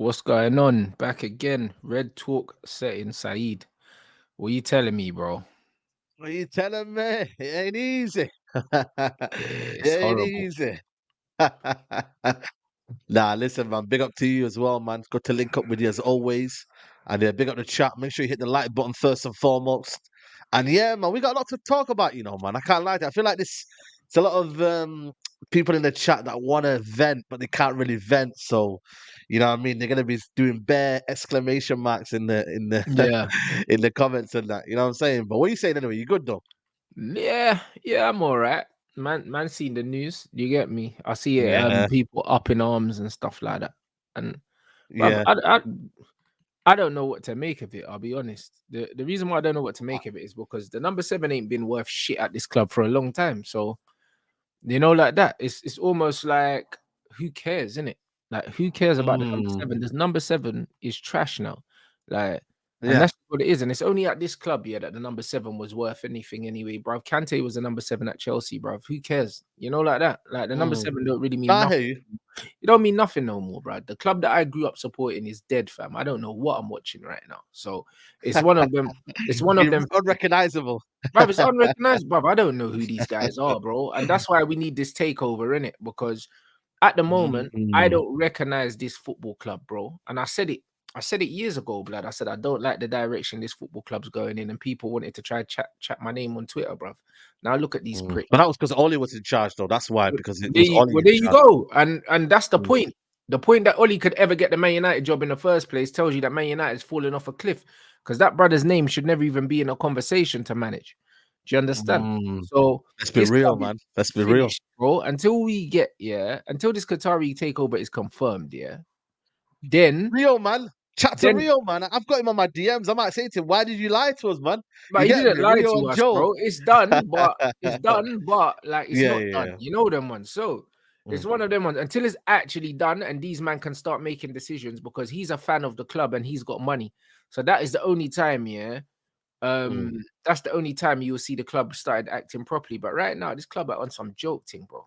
What's going on? Back again. Red Talk setting Saeed. What you telling me, bro? What are you telling me? It ain't easy. It It's ain't horrible. easy. Nah, listen, man. Big up to you as well, man. Good to link up with you as always. And big up the chat. Make sure you hit the like button first and foremost. And yeah, man, we got a lot to talk about, man. I can't lie to you. I feel like it's a lot of people in the chat that want to vent, but they can't really vent. So, you know what I mean? They're gonna be doing bare exclamation marks in the Yeah. in the comments and that. You know what I'm saying? But what are you saying anyway? You good though? Yeah, I'm all right. Man, seen the news. You get me? I see it, Yeah, people up in arms and stuff like that. And bruv, yeah. I don't know what to make of it. I'll be honest. The reason why I don't know what to make of it is because the number 7 ain't been worth shit at this club for a long time. So like that. It's almost like who cares, isn't it? Like who cares about the number Mm, 7? This number 7 is trash now. Like, and yeah. that's what it is. And it's only at this club, yeah, that the number 7 was worth anything anyway, bro. Kante was the number 7 at Chelsea, bro. Who cares? Like that. Like the number Mm. 7 don't really mean I nothing. hear you. It don't mean nothing no more, bro. The club that I grew up supporting is dead, fam. I don't know what I'm watching right now. So it's one of them. It's one of You're them. unrecognizable. Bruv, it's unrecognized, bruv. I don't know who these guys are, bro. And that's why we need this takeover, in it. Because at the moment, I Mm, don't recognize this football club, bro. And I said it years ago, blood. I said I don't like the direction this football club's going in, and people wanted to try chat my name on Twitter, bruv. Now look at these But pricks. that was because Ollie was in charge, though. That's why, because it There was you, Ollie well, in there you charge. go. And that's the Mm, point. The point that Oli could ever get the Man United job in the first place tells you that Man United is falling off a cliff, because that brother's name should never even be in a conversation to manage. Do you understand? mm. So Let's be this real, club is man. Let's be real. finished, bro. Until this Qatari takeover is confirmed, then Rio, man. Chat to then Rio, man. I've got him on my DMs. I might say to him, why did you lie to us, man? but You he get didn't me? lie Rio to and us, Joe. bro. It's done, but like it's Yeah, not yeah, done. yeah. You know them ones. So it's Mm, one of them ones until it's actually done and these men can start making decisions because he's a fan of the club and he's got money. So that is the only time, mm. that's the only time you'll see the club started acting properly. But right now, this club are on some joke thing, bro.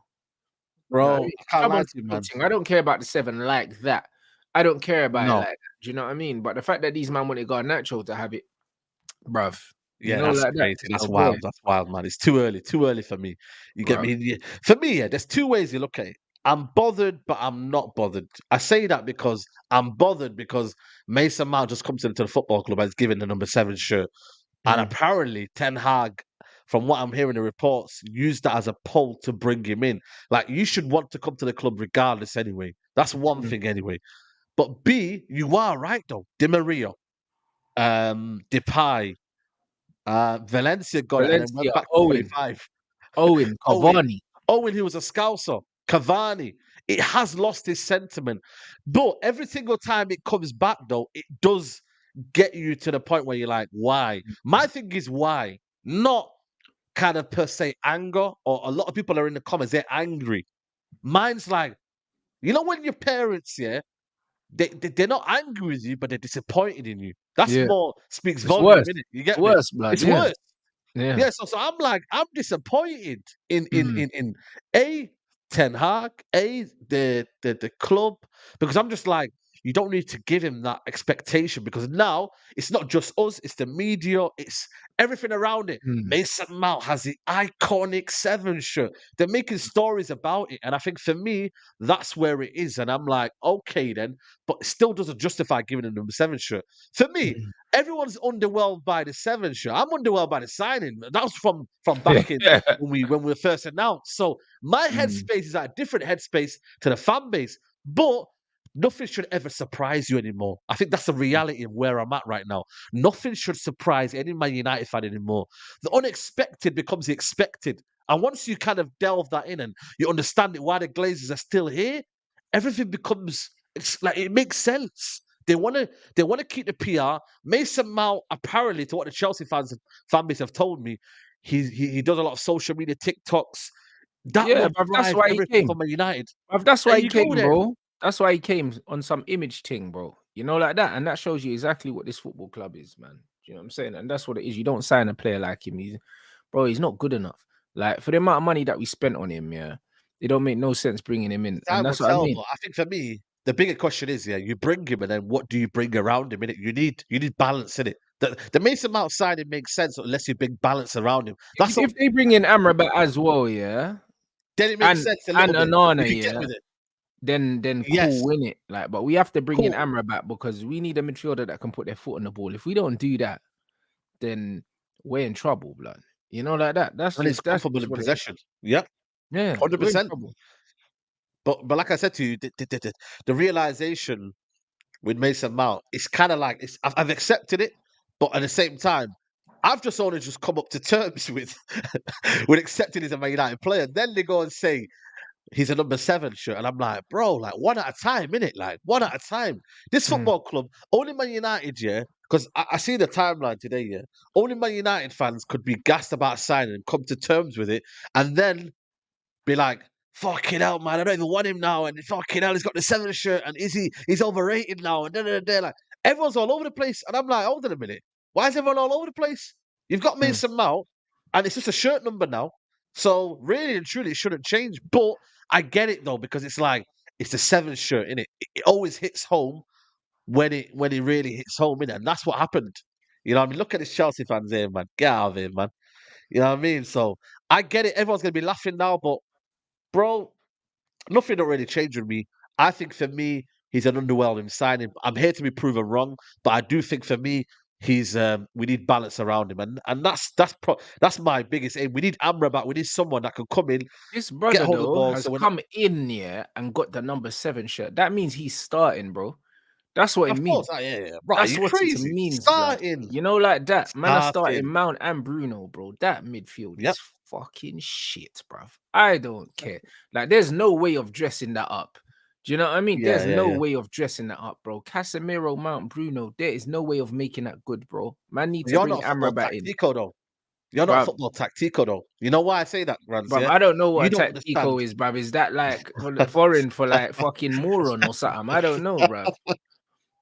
You know what I Bro, mean? I can't Club lie on to you, some joke man. thing. I don't care about the 7 like that. I don't care about it No. like that. Do you know what I mean? But the fact that these men want to go natural to have it, bruv, Yeah, that's like that, crazy. it's That's no boy, wild. That's wild, man. It's too early. Too early for me. You get bruv. me? For me, yeah, there's two ways you look at it. I'm bothered, but I'm not bothered. I say that because I'm bothered because Mason Mount just comes into the football club and is given the number 7 shirt. And Mm, apparently, Ten Hag, from what I'm hearing the reports, used that as a pull to bring him in. Like, you should want to come to the club regardless anyway. That's one mm. thing anyway. But B, you are right, though. Di Maria, Depay, Valencia got it and then Valencia, went back to Owen, 25. Owen, Owen, Cavani. Owen, who was a scouser, Cavani. It has lost his sentiment. But every single time it comes back, though, it does get you to the point where you're like, why? My thing is why, not kind of per se anger, or a lot of people are in the comments, they're angry. Mine's like, when your parents, yeah, they're not angry with you, but they're disappointed in you. That's Yeah, more speaks it's volume, worse. innit? You It's get me? worse, blood. It's Yeah, worse. yeah. Yeah, so I'm like, I'm disappointed in in Mm, in in a Ten Hag, the club, because I'm just like, you don't need to give him that expectation because now it's not just us, it's the media, it's everything around it. mm, Mason Mount has the iconic 7 shirt. They're making stories about it, and I think for me, that's where it is. And I'm like, okay then, but it still doesn't justify giving him number 7 shirt. For me, mm. everyone's underwhelmed by the 7 shirt. I'm underwhelmed by the signing. That was from back in Yeah. when we were first announced. So my Mm, headspace is at a different headspace to the fan base, but nothing should ever surprise you anymore. I think that's the reality of where I'm at right now. Nothing should surprise any Man United fan anymore. The unexpected becomes the expected. And once you kind of delve that in and you understand it, why the Glazers are still here, everything becomes like it makes sense. They want to keep the PR. Mason Mount, apparently, to what the Chelsea fan base have told me, he does a lot of social media TikToks. That yeah, will bruv, that's drive why he everything came. for Man United. Bruv, that's There why he you go, came, then. bro. That's why he came on some image thing, bro. Like that, and that shows you exactly what this football club is, man. Do you know what I'm saying? And that's what it is. You don't sign a player like him. He's not good enough. Like for the amount of money that we spent on him, yeah, it don't make no sense bringing him in, and Time will that's what I tell, mean. but I think for me, the bigger question is, yeah, you bring him, and then what do you bring around him? Innit? You need balance in it. The Mason Mount signing makes sense unless you bring balance around him. That's all. If they bring in Amrabat as well, yeah, Then it makes sense a and little bit. You Onana, can get yeah, with it. then Yes, cool, win it. Like, but we have to bring in cool. Amrabat because we need a midfielder that can put their foot on the ball. If we don't do that, then we're in trouble, blood. You know, like that. And it's That's comfortable just in what it is. possession. Yeah, Yeah, we're in 100%. trouble. But like I said to you, the realization with Mason Mount, it's kind of like I've accepted it, but at the same time, I've just only just come up to terms with with accepting he's a Man United player. Then they go and say he's a number 7 shirt, and I'm like, bro, like one at a time, innit? Like one at a time. This Mm. football club, only Man United, yeah, because I see the timeline today, yeah. Only Man United fans could be gassed about signing and come to terms with it, and then be like, fucking hell, man, I don't even want him now. And fucking hell, he's got the 7 shirt. And he's overrated now. And like everyone's all over the place. And I'm like, hold on a minute. Why is everyone all over the place? You've got Mm. Mason Mount, and it's just a shirt number now. So really and truly, it shouldn't change. But I get it though, because it's like it's the 7 shirt, innit? It always hits home when it really hits home, innit? And that's what happened. You know what I mean? Look at this Chelsea fans here, man. Get out of here, man. You know what I mean? So I get it. Everyone's gonna be laughing now, but bro, nothing that really changed with me. I think for me, he's an underwhelming signing. I'm here to be proven wrong, but I do think for me, he's we need balance around him, and that's my biggest aim. We need Amrabat. We need someone that can come in, This get brother hold of the though ball. has So come in here and got the number 7 shirt. That means he's starting, bro. That's what it of course, means. yeah. Right, are That's you what it crazy? means, blood. Starting, You know, like that. Man, I started starting. Mount and Bruno, bro. That midfield Yep. is fucking shit, bruv. I don't care. Like, there's no way of dressing that up. Do you know what I mean? There's no Yeah. way of dressing that up, bro. Casemiro, Mount, Bruno. There is no way of making that good, bro. Man, need to You're bring not a football Amrabat in, tactico though. You're not a bruv. football tactico though. You know why I say that, Rants? Bruv, Yeah, I don't know you what a don't understand. tactico is, bruv. Is that like foreign for like fucking moron or something? I don't know, bruv.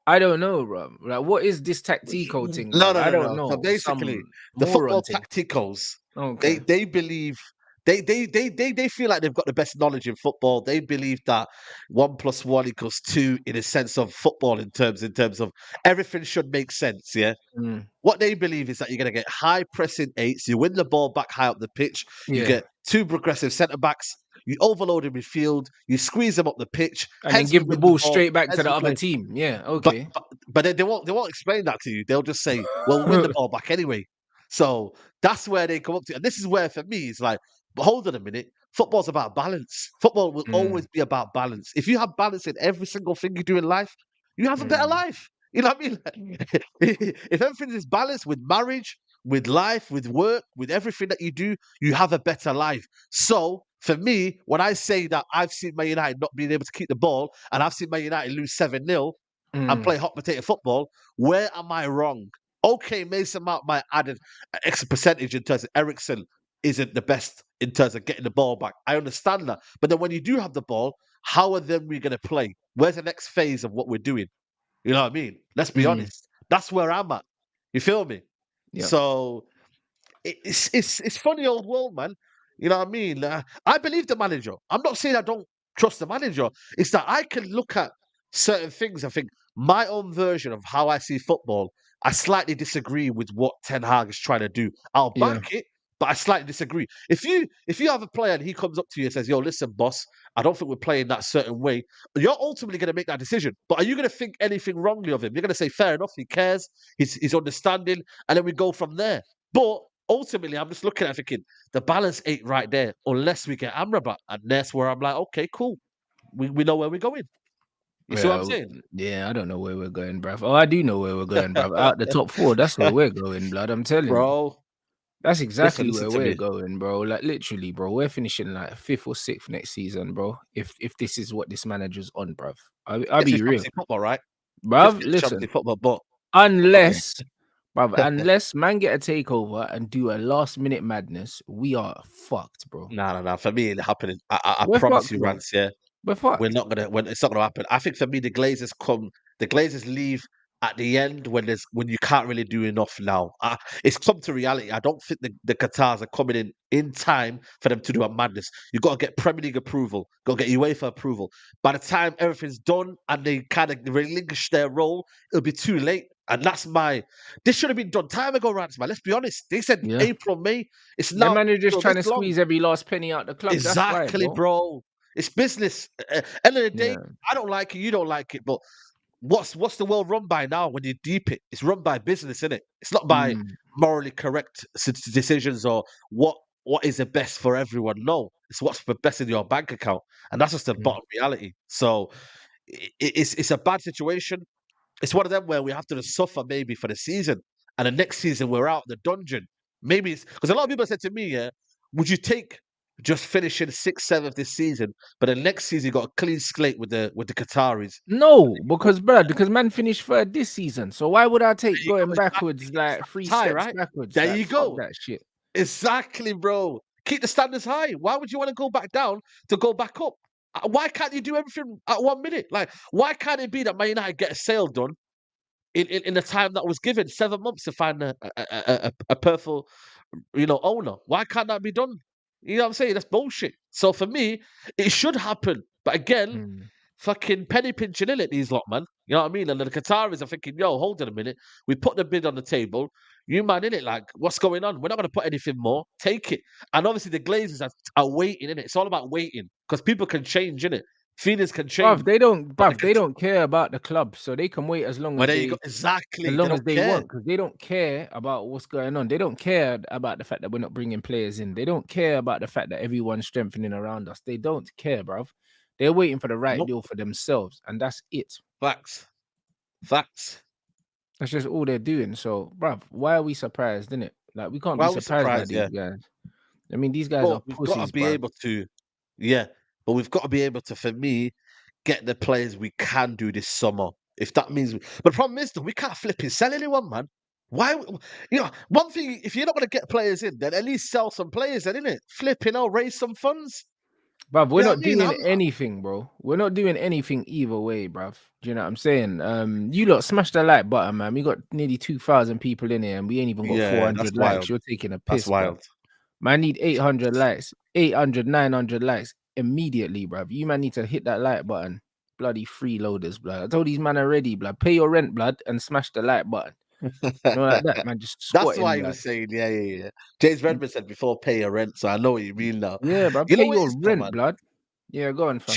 I don't know, bro. Like, what is this tactico thing, No, bro? no, I no, don't no. So know. basically, Some the moron football thing. tacticals, Okay. they believe they feel like they've got the best knowledge in football. They believe that 1+1=2 in a sense of football in terms of everything should make sense. Yeah. Mm, What they believe is that you're going to get high pressing eights. You win the ball back high up the pitch. You yeah. get 2 progressive centre backs. You overload in midfield. You squeeze them up the pitch. And then Hence, we give the win the ball ball. straight back to Hence, the we other play. team. Yeah. But Okay. but they won't explain that to you. They'll just say, "Well, we'll win the ball back anyway." So that's where they come up to, and this is where for me it's like, but hold on a minute. Football's about balance. Football will Mm, always be about balance. If you have balance in every single thing you do in life, you have a better mm, life. You know what I mean? If everything is balanced with marriage, with life, with work, with everything that you do, you have a better life. So for me, when I say that I've seen Man United not being able to keep the ball, and I've seen Man United lose 7-0 and mm, play hot potato football, where am I wrong? Okay, Mason Mount might add an extra percentage in terms of Ericsson isn't the best in terms of getting the ball back. I understand that. But then when you do have the ball, how are then we going to play? Where's the next phase of what we're doing? You know what I mean? Let's be mm. honest. That's where I'm at. You feel me? Yep. So it's funny old world, man. You know what I mean? I believe the manager. I'm not saying I don't trust the manager. It's that I can look at certain things. I think my own version of how I see football. I slightly disagree with what Ten Hag is trying to do. I'll Yeah. back it, but I slightly disagree. If you have a player and he comes up to you and says, "Yo, listen, boss, I don't think we're playing that certain way," you're ultimately going to make that decision. But are you going to think anything wrongly of him? You're going to say, "Fair enough, he cares, he's understanding," and then we go from there. But ultimately, I'm just looking at it thinking the balance ain't right there unless we get Amrabat. And that's where I'm like, okay, cool. We know where we're going. You see what I'm Well, saying? yeah, I don't know where we're going, bruv. Oh, I do know where we're going, bruv. Out the top 4, that's where we're going, blood. I'm telling you. Bro, That's listen, exactly listen where to we're me. going, bro. Like literally, bro. We're finishing like 5th or 6th next season, bro. If this is what this manager's on, bruv. I'll Let's be finish real. Champions League football, right? Let's Bruv, finish Champions listen. League football, but okay. Unless, bruv, unless man get a takeover and do a last minute madness, we are fucked, bro. No. For me, it ain't happening. I We're promise fucked, you, bro. Rants, yeah. We're We're fucked. not gonna when it's not gonna happen. I think for me, the Glazers leave at the end when you can't really do enough now. It's come to reality. I don't think the Qatars are coming in time for them to do a madness. You got to get Premier League approval, got to get UEFA approval. By the time everything's done and they kind of relinquish their role, it'll be too late. And this should have been done time ago, Rants, man. Let's be honest. They said Yeah. April, May. It's The now manager's April, trying to this long. squeeze every last penny out the club. That's why, Exactly, bro. bro. It's business. End of the day, Yeah. I don't like it, you don't like it, but what's the world run by now when you deep it? It's run by business, isn't it? It's not by Mm, morally correct decisions or what is the best for everyone. No, it's what's the best in your bank account, and that's just the mm. bottom reality. So it's a bad situation. It's one of them where we have to just suffer maybe for the season, and the next season we're out the dungeon. Maybe it's because a lot of people said to me, "Yeah, would you take just finishing 6th, 7th this season, but the next season you got a clean slate with the Qataris?" No, Oh, because man finished third this season. So why would I take there you going go, exactly. backwards Keep the like standards 3 high, steps right? backwards? There Like you fuck go. that shit. Exactly, bro. Keep the standards high. Why would you want to go back down to go back up? Why can't you do everything at 1 minute? Like, why can't it be that Man United get a sale done in the time that was given, 7 months to find a perfect, owner? Why can't that be done? You know what I'm saying? That's bullshit. So for me, it should happen. But again, Mm. fucking penny pinching in it, these lot, man. You know what I mean? And the Qataris are thinking, yo, hold on a minute. We put the bid on the table. You man in it, like, what's going on? We're not going to put anything more. Take it. And obviously the Glazers are waiting in it. It's all about waiting because people can change in it. Feelings can change. But They don't care about the club, so they can wait as long well, as there you go. Exactly. They don't they care. want, because they don't care about what's going on. They don't care about the fact that we're not bringing players in. They don't care about the fact that everyone's strengthening around us. They don't care, bruv. They're waiting for the right Nope. deal for themselves, and that's it. Facts. Facts. That's just all they're doing. So, bruv, why are we surprised, innit? Like, we can't be Well, we're surprised by surprised, these yeah. guys. I mean, these guys But are we've got to pussies, be bruv. able to, yeah. But we've got to be able to, for me, get the players we can do this summer. If that means, but the problem is, though, we can't flip and sell anyone, man. Why? One thing, if you're not going to get players in, then at least sell some players, then, innit? Flip, raise some funds. Bruv, we're You know what not I mean? doing anything, bro. We're not doing anything either way, bruv. Do you know what I'm saying? You lot smash the like button, man. We got nearly 2,000 people in here and we ain't even got Yeah, that's 400 likes. wild. You're taking a That's piss, bruv. wild. Man, I need 800 likes, 800, 900 likes immediately, bruv. You man need to hit that like button. Bloody freeloaders, blood. I told these man already, blood. Pay your rent, blood, and smash the like button. You know, like that, man. Just That's squatting, why he blood. was saying, yeah. James Redmond said before pay your rent, so I know what you mean now. Yeah, bruv. You know Pay what it your is, though, rent, man? blood. Yeah, go on, fam.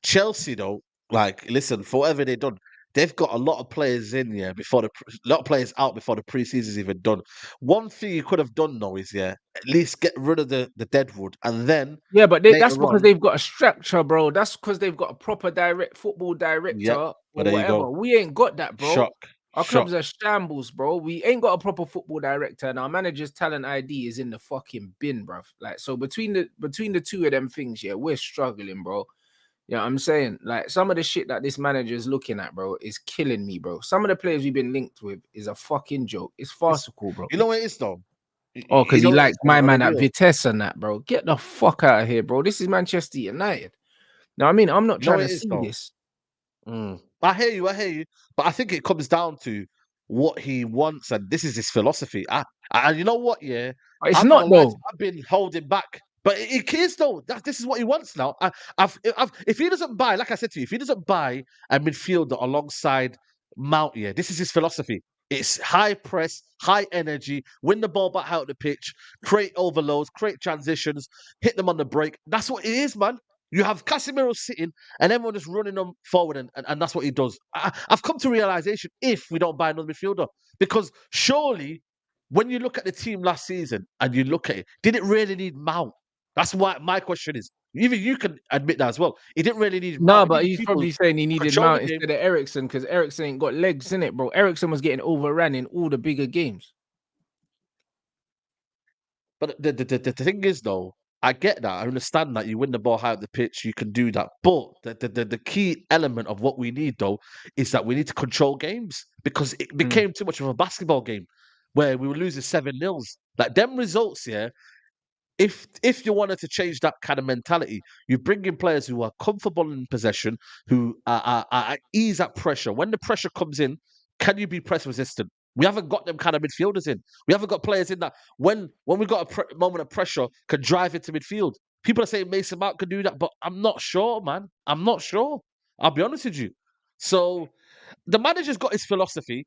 Chelsea though, like, listen, for whatever they done, they've got a lot of players in, yeah, a lot of players out before the preseason's even done. One thing you could have done though is, yeah, at least get rid of the deadwood, and then Yeah, but that's later because on, they've got a structure, bro. That's because they've got a proper football director yep. or But there you whatever. go. We ain't got that, bro. Shock, Our club's shock. a shambles, bro. We ain't got a proper football director, and our manager's talent ID is in the fucking bin, bro. Like, so between the two of them things, yeah, we're struggling, bro. Yeah, I'm saying, like, some of the shit that this manager is looking at, bro, is killing me, bro. Some of the players we've been linked with is a fucking joke. It's It's, farcical, bro. you know what it is though. Oh, You because he know what it is liked though, my on a man at real. Vitesse and that, bro. Get the fuck out of here, bro. This is Manchester United. No, I mean, I'm not You know trying what to it is see though. this. I hear you, but I think it comes down to what he wants, and this is his philosophy. And you know what? Yeah, But it's I'm not not gonna lie to you, though. I've been holding back, but it is though. This is what he wants now. If he doesn't buy, like I said to you, if he doesn't buy a midfielder alongside Mount, yeah, this is his philosophy. It's high press, high energy, win the ball back out of the pitch, create overloads, create transitions, hit them on the break. That's what it is, man. You have Casemiro sitting and everyone just running them forward, and that's what he does. I've come to realization if we don't buy another midfielder, because surely when you look at the team last season and you look at it, did it really need Mount? That's why my question is. Even you can admit that as well. He didn't really need No, Mount. He but needed he's people probably saying he to needed control the Mount game. instead of Ericsson because Ericsson ain't got legs in it, bro. Ericsson was getting overran in all the bigger games. But the thing is, though, I get that. I understand that you win the ball high up the pitch, you can do that. But the key element of what we need, though, is that we need to control games because it Mm. became too much of a basketball game where we were losing 7-0s. Like them results, yeah. If you wanted to change that kind of mentality, you bring in players who are comfortable in possession, who are at ease at pressure. When the pressure comes in, can you be press resistant? We haven't got them kind of midfielders in. We haven't got players in that when we got a moment of pressure can drive into midfield. People are saying Mason Mount can do that, but I'm not sure, man. I'm not sure. I'll be honest with you. So the manager's got his philosophy.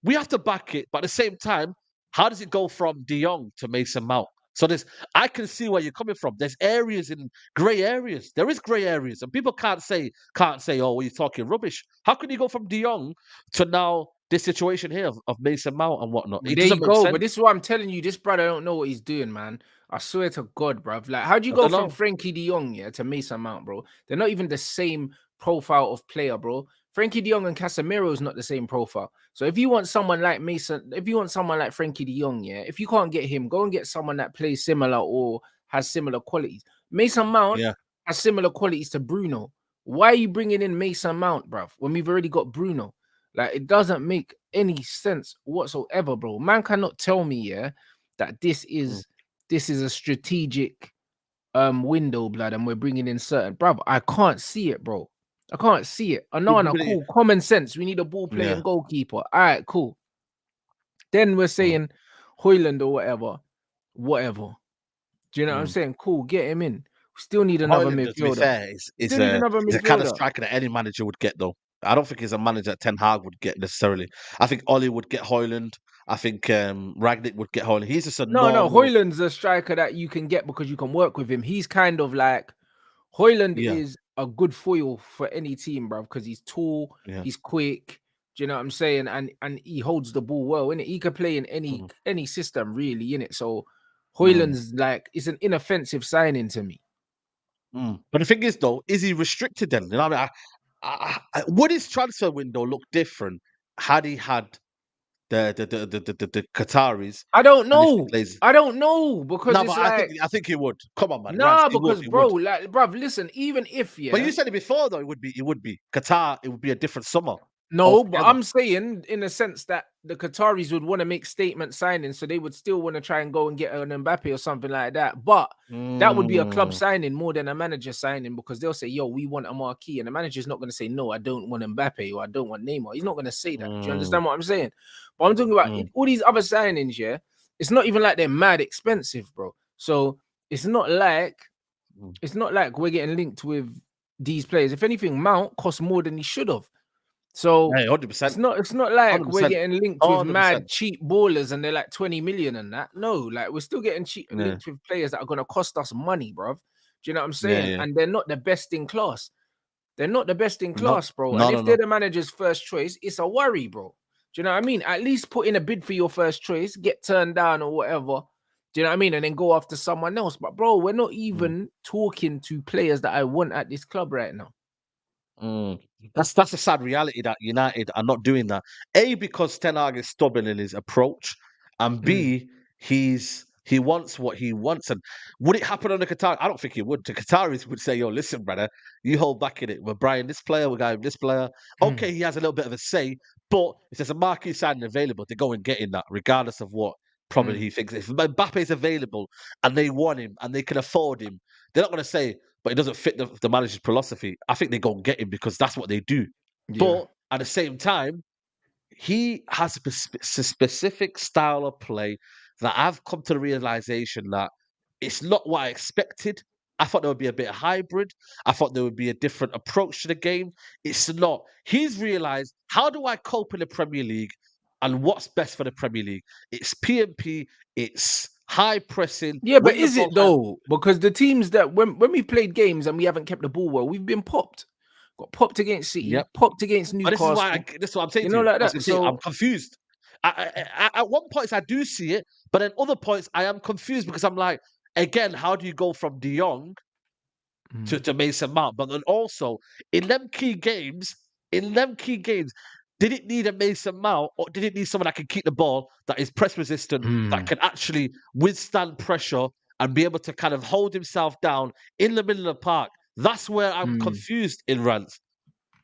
We have to back it, but at the same time, how does it go from De Jong to Mason Mount? So I can see where you're coming from. There's areas in grey areas. There is grey areas, and people can't say, oh, well, you're talking rubbish. How can you go from De Jong to now this situation here of Mason Mount and whatnot? It There you doesn't make go. sense. But this is what I'm telling you. This brother don't know what he's doing, man. I swear to God, bruv. Like, how do you I go don't from know. Frankie De Jong, yeah, to Mason Mount, bro? They're not even the same profile of player, bro. Frankie De Jong and Casemiro is not the same profile. So if you want someone like Mason, if you want someone like Frankie De Jong, yeah, if you can't get him, go and get someone that plays similar or has similar qualities. Mason Mount Yeah. has similar qualities to Bruno. Why are you bringing in Mason Mount, bruv, when we've already got Bruno? Like, it doesn't make any sense whatsoever, bro. Man cannot tell me, yeah, that this Mm. is a strategic window, blood, and we're bringing in certain, bruv. I can't see it, bro. I can't see it. Onana, cool, common sense. We need a ball playing Yeah. goalkeeper. All right, cool. Then we're saying Hoyland or whatever. Do you know what I'm saying? Cool, get him in. We still need another Hoyland, to be midfielder. fair, Still need another is a kind of midfielder. striker that any manager would get, though. I don't think he's a manager that Ten Hag would get necessarily. I think Ollie would get Hoyland. I think Ragnick would get Hoyland. He's just a No. normal. Hoyland's a striker that you can get because you can work with him. He's kind of like Hoyland Yeah. is a good foil for any team, bro, because he's tall, Yeah. he's quick. Do you know what I'm saying? And he holds the ball well, innit? He could play in any system, really, innit? So Hoyland's like, it's an inoffensive signing to me. But the thing is, though, is he restricted then? You know what I mean? Would his transfer window look different had he had the Qataris I don't and if he know. plays? I don't know because No, but it's like, I think he would. Come on, man, Rants, nah, he would, because he bro, would. like, bruv, listen, even if, But yeah, you said it before, though. It would be Qatar. It would be a different summer no, but altogether. I'm saying in a sense that the Qataris would want to make statement signings, so they would still want to try and go and get an Mbappe or something like that. But that would be a club signing more than a manager signing because they'll say, yo, we want a marquee. And the manager's not going to say, no, I don't want Mbappe or I don't want Neymar. He's not going to say that. Do you understand what I'm saying? But I'm talking about all these other signings, yeah? It's not even like they're mad expensive, bro. So it's not like we're getting linked with these players. If anything, Mount costs more than he should have. So Hey, 100%. it's not like we're 100%. getting linked with 100%. mad cheap ballers and they're like 20 million and that. No, like we're still getting Yeah. linked with players that are gonna cost us money, bruv. Do you know what I'm saying? Yeah. And they're not the best in class. They're not the best in No, class, bro. And no, if no. they're the manager's first choice, it's a worry, bro. Do you know what I mean? At least put in a bid for your first choice, get turned down or whatever. Do you know what I mean? And then go after someone else. But bro, we're not even talking to players that I want at this club right now. That's a sad reality that United are not doing that. A, because Ten Hag is stubborn in his approach, and B, he wants what he wants. And would it happen on the Qatar? I don't think it would. The Qataris would say, "Yo, listen, brother, you hold back in it. We're buying this player. We're going this player. Okay, he has a little bit of a say, but if there's a marquee signing available, they go and get in that, regardless of what probably he thinks. If Mbappe is available and they want him and they can afford him, they're not going to say, but it doesn't fit the manager's philosophy. I think they go and get him because that's what they do. Yeah. But at the same time, he has a specific style of play that I've come to the realization that it's not what I expected. I thought there would be a bit of hybrid. I thought there would be a different approach to the game. It's not. He's realized, how do I cope in the Premier League and what's best for the Premier League? It's PMP, it's high pressing. Yeah, but Win the is ball it high. though? Because the teams that when we played games and we haven't kept the ball well, we've been popped. Got popped against City, Yep. popped against But Newcastle. this is what I'm saying You to know, you. like That's that. what I'm saying. I'm So confused. At one point, I do see it, but at other points, I am confused because I'm like, again, how do you go from De Jong to Mason Mount? But then also, in them key games, did it need a Mason Mount or did it need someone that can keep the ball, that is press resistant, that can actually withstand pressure and be able to kind of hold himself down in the middle of the park? That's where I'm confused in Rants.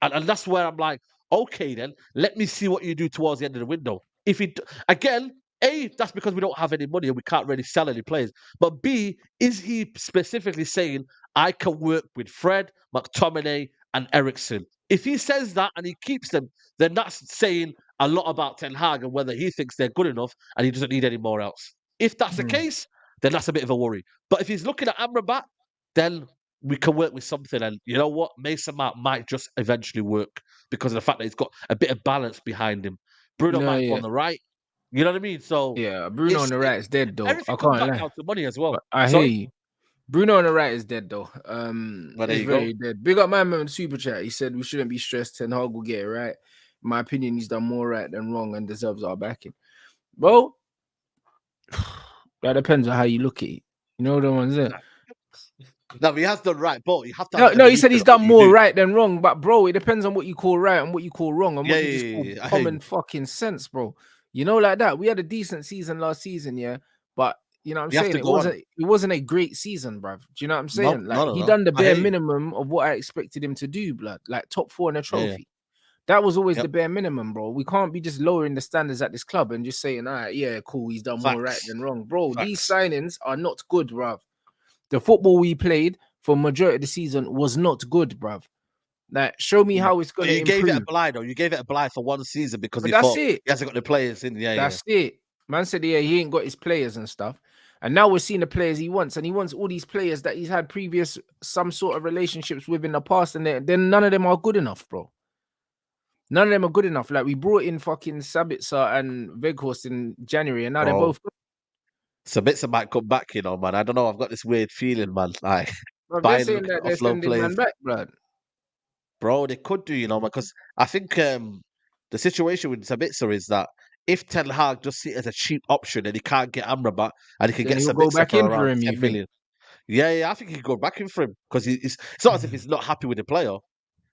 And that's where I'm like, okay, then let me see what you do towards the end of the window. If he again, A, that's because we don't have any money and we can't really sell any players. But B, is he specifically saying I can work with Fred, McTominay, and Ericsson? If he says that and he keeps them, then that's saying a lot about Ten Hag and whether he thinks they're good enough and he doesn't need any more else. If that's the case, then that's a bit of a worry. But if he's looking at Amrabat, then we can work with something. And you know what? Mason Mount might just eventually work because of the fact that he's got a bit of balance behind him. Bruno No, might go yeah, on the right. You know what I mean? So yeah. Bruno on the right is dead though. everything I comes can't back lie. down to money as well. But I hear Sorry? you. Bruno on the right is dead though. Well, there It's you go. very dead. Big up my man in super chat. He said we shouldn't be stressed. Ten Hag will get it right. In my opinion, he's done more right than wrong and deserves our backing. Well, that depends on how you look at it. You know the ones there. No, he has done right, but you have to No, have no, he said evolution he's of what done you more do. right than wrong. But bro, it depends on what you call right and what you call wrong and Yeah, what you yeah, just yeah, call yeah, I hear common you. fucking sense, bro. You know, like that. We had a decent season last season, yeah. But you know what I'm You have saying? to It go on. wasn't a great season, bruv. Do you know what I'm No, saying? Like no, he no, no. done the I bare hear you. minimum of what I expected him to do, blood. Like top 4 in a Yeah, yeah. trophy. That was always Yep. the bare minimum, bro. We can't be just lowering the standards at this club and just saying, all right, yeah, cool, he's done more right Facts. than wrong. Bro, these Facts. signings are not good, bruv. The football we played for majority of the season was not good, bruv. Like, show me how it's But gonna you gave it a improve. blind, or you gave it a blind for one season because But you that's thought it. he hasn't got the players in. Yeah, yeah. That's it. Man said, yeah, he ain't got his players and stuff. And now we're seeing the players he wants, and he wants all these players that he's had previous some sort of relationships with in the past, and then none of them are good enough, bro. None of them are good enough. Like we brought in fucking Sabitzer and Veghorst in January, and now they're Bro, both good. Sabitzer might come back, man. I don't know. I've got this weird feeling, man. Like, Bro, they're buying, saying looking that at they're offload sending players. man back, blood. Bro, they could do, because I think the situation with Sabitzer is that if Ten Hag just see it as a cheap option and he can't get Amrabat and he can Then get he'll go Sabitzer back for in for around him, you 10 think? million. Yeah, I think he could go back in for him because it's not as if he's not happy with the player.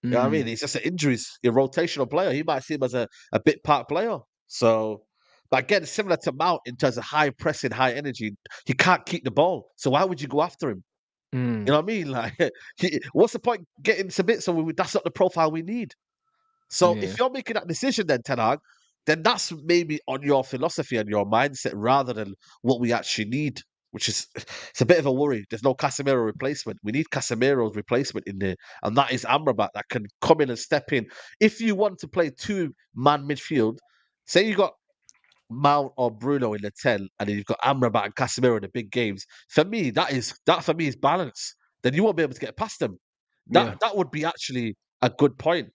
You know what I mean? It's just an injuries, a rotational player. He might see him as a bit part player. So, but again, similar to Mount in terms of high pressing, high energy, he can't keep the ball. So why would you go after him? You know what I mean? Like, what's the point getting Sabitzer when that's not the profile we need? So Yeah. if you're making that decision then, Ten Hag, then that's maybe on your philosophy and your mindset rather than what we actually need, which is it's a bit of a worry. There's no Casemiro replacement. We need Casemiro's replacement in there, and that is Amrabat that can come in and step in. If you want to play two-man midfield, say you got Mount or Bruno in the 10, and then you've got Amrabat and Casemiro in the big games. That for me is balance. Then you won't be able to get past them. Yeah. That would be actually a good point.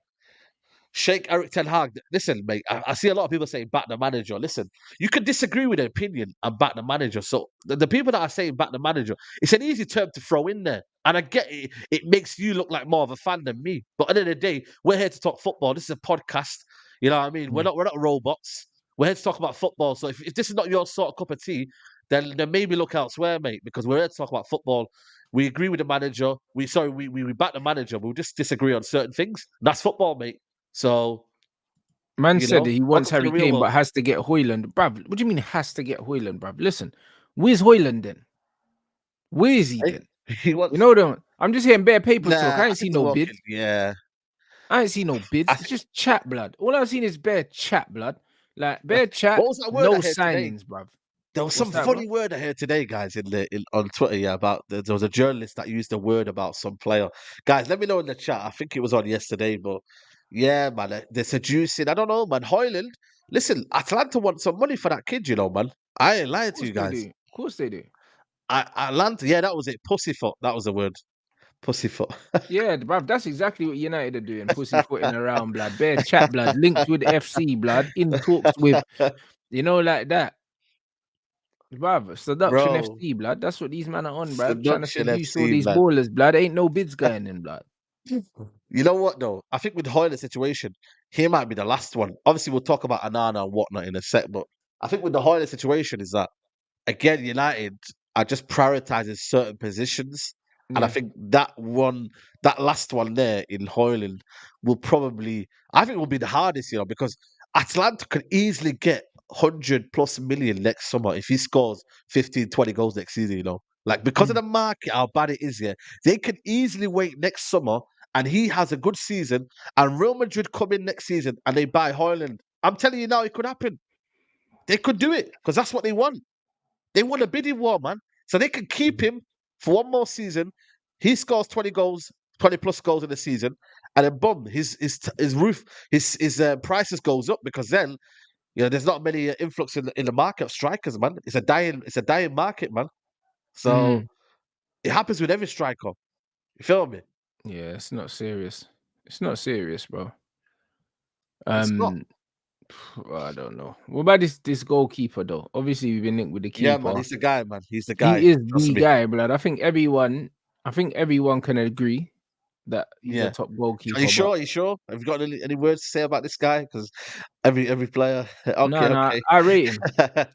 Shake Eric Ten Hag. Listen, mate, I see a lot of people saying back the manager. Listen, you can disagree with their opinion and back the manager. So the people that are saying back the manager, it's an easy term to throw in there. And I get it. It makes you look like more of a fan than me. But at the end of the day, we're here to talk football. This is a podcast. You know what I mean? We're not robots. We're here to talk about football. So if this is not your sort of cup of tea, then maybe look elsewhere, mate, because we're here to talk about football. We agree with the manager. We back the manager. We'll just disagree on certain things. That's football, mate. So, Man said that he wants welcome to the Harry real Kane, world. but has to get Hoyland. Bruv, what do you mean has to get Hoyland, bruv? Listen, where's Hoyland then? Where is he Hey, then? he You wants. know, I'm just hearing bare paper talk. Nah, I I ain't seen think they're no walking. bids. Yeah, I ain't seen no bids. I It's think. just chat, blood. All I've seen is bare chat, blood. Like bare What chat, was that word no I heard today? signings, bruv. There was What's some that, bro? funny word I heard today, guys, on Twitter. Yeah, about there was a journalist that used a word about some player. Guys, let me know in the chat. I think it was on yesterday, but yeah, man, they're seducing. I don't know, man. Hoyland, listen, Atlanta want some money for that kid, man. I ain't lying Of to course you they guys. do. Of course they do. Atlanta, yeah, that was it. Pussyfoot, that was the word. Pussyfoot. Yeah, bruv, that's exactly what United are doing. Pussyfooting around, blood. Bare chat, blood. Linked with FC, blood. In talks with, like that. Bruv, seduction Bro, FC, blood. That's what these men are on, bruv. Trying to seduction seduce all FC, these man. ballers, blood. Ain't no bids going in, blood. You know what though? I think with Hoyle's situation, he might be the last one. Obviously, we'll talk about Anana and whatnot in a sec, but I think with the Hoyle situation is that again, United are just prioritizing certain positions. And I Yeah. think that last one there in Hoyland I think will be the hardest, because Atlanta could easily get 100 plus million next summer if he scores 15, 20 goals next season, Like, because of Mm. the market, how bad it is here, they could easily wait next summer and he has a good season and Real Madrid come in next season and they buy Hoyland. I'm telling you now, it could happen. They could do it because that's what they want. They want a bidding war, man. So they can keep him for one more season. He scores 20 goals, 20 plus goals in the season, and then boom, his prices goes up because then there's not many influx in the market of strikers, man. It's a dying market, man. So Mm. it happens with every striker. You feel me? Yeah, it's not serious. It's not serious, bro. It's not. Um, I don't know. What about this goalkeeper though? Obviously, we've been linked with the Yeah, man. keeper. He's the guy, man. He's the guy. He is Trust the me. guy, blood. I think everyone can agree that he's a Yeah. top Are you goalkeeper. But sure? Are you sure? Have you got any words to say about this guy? Because every player. Okay, no, okay. I rate him.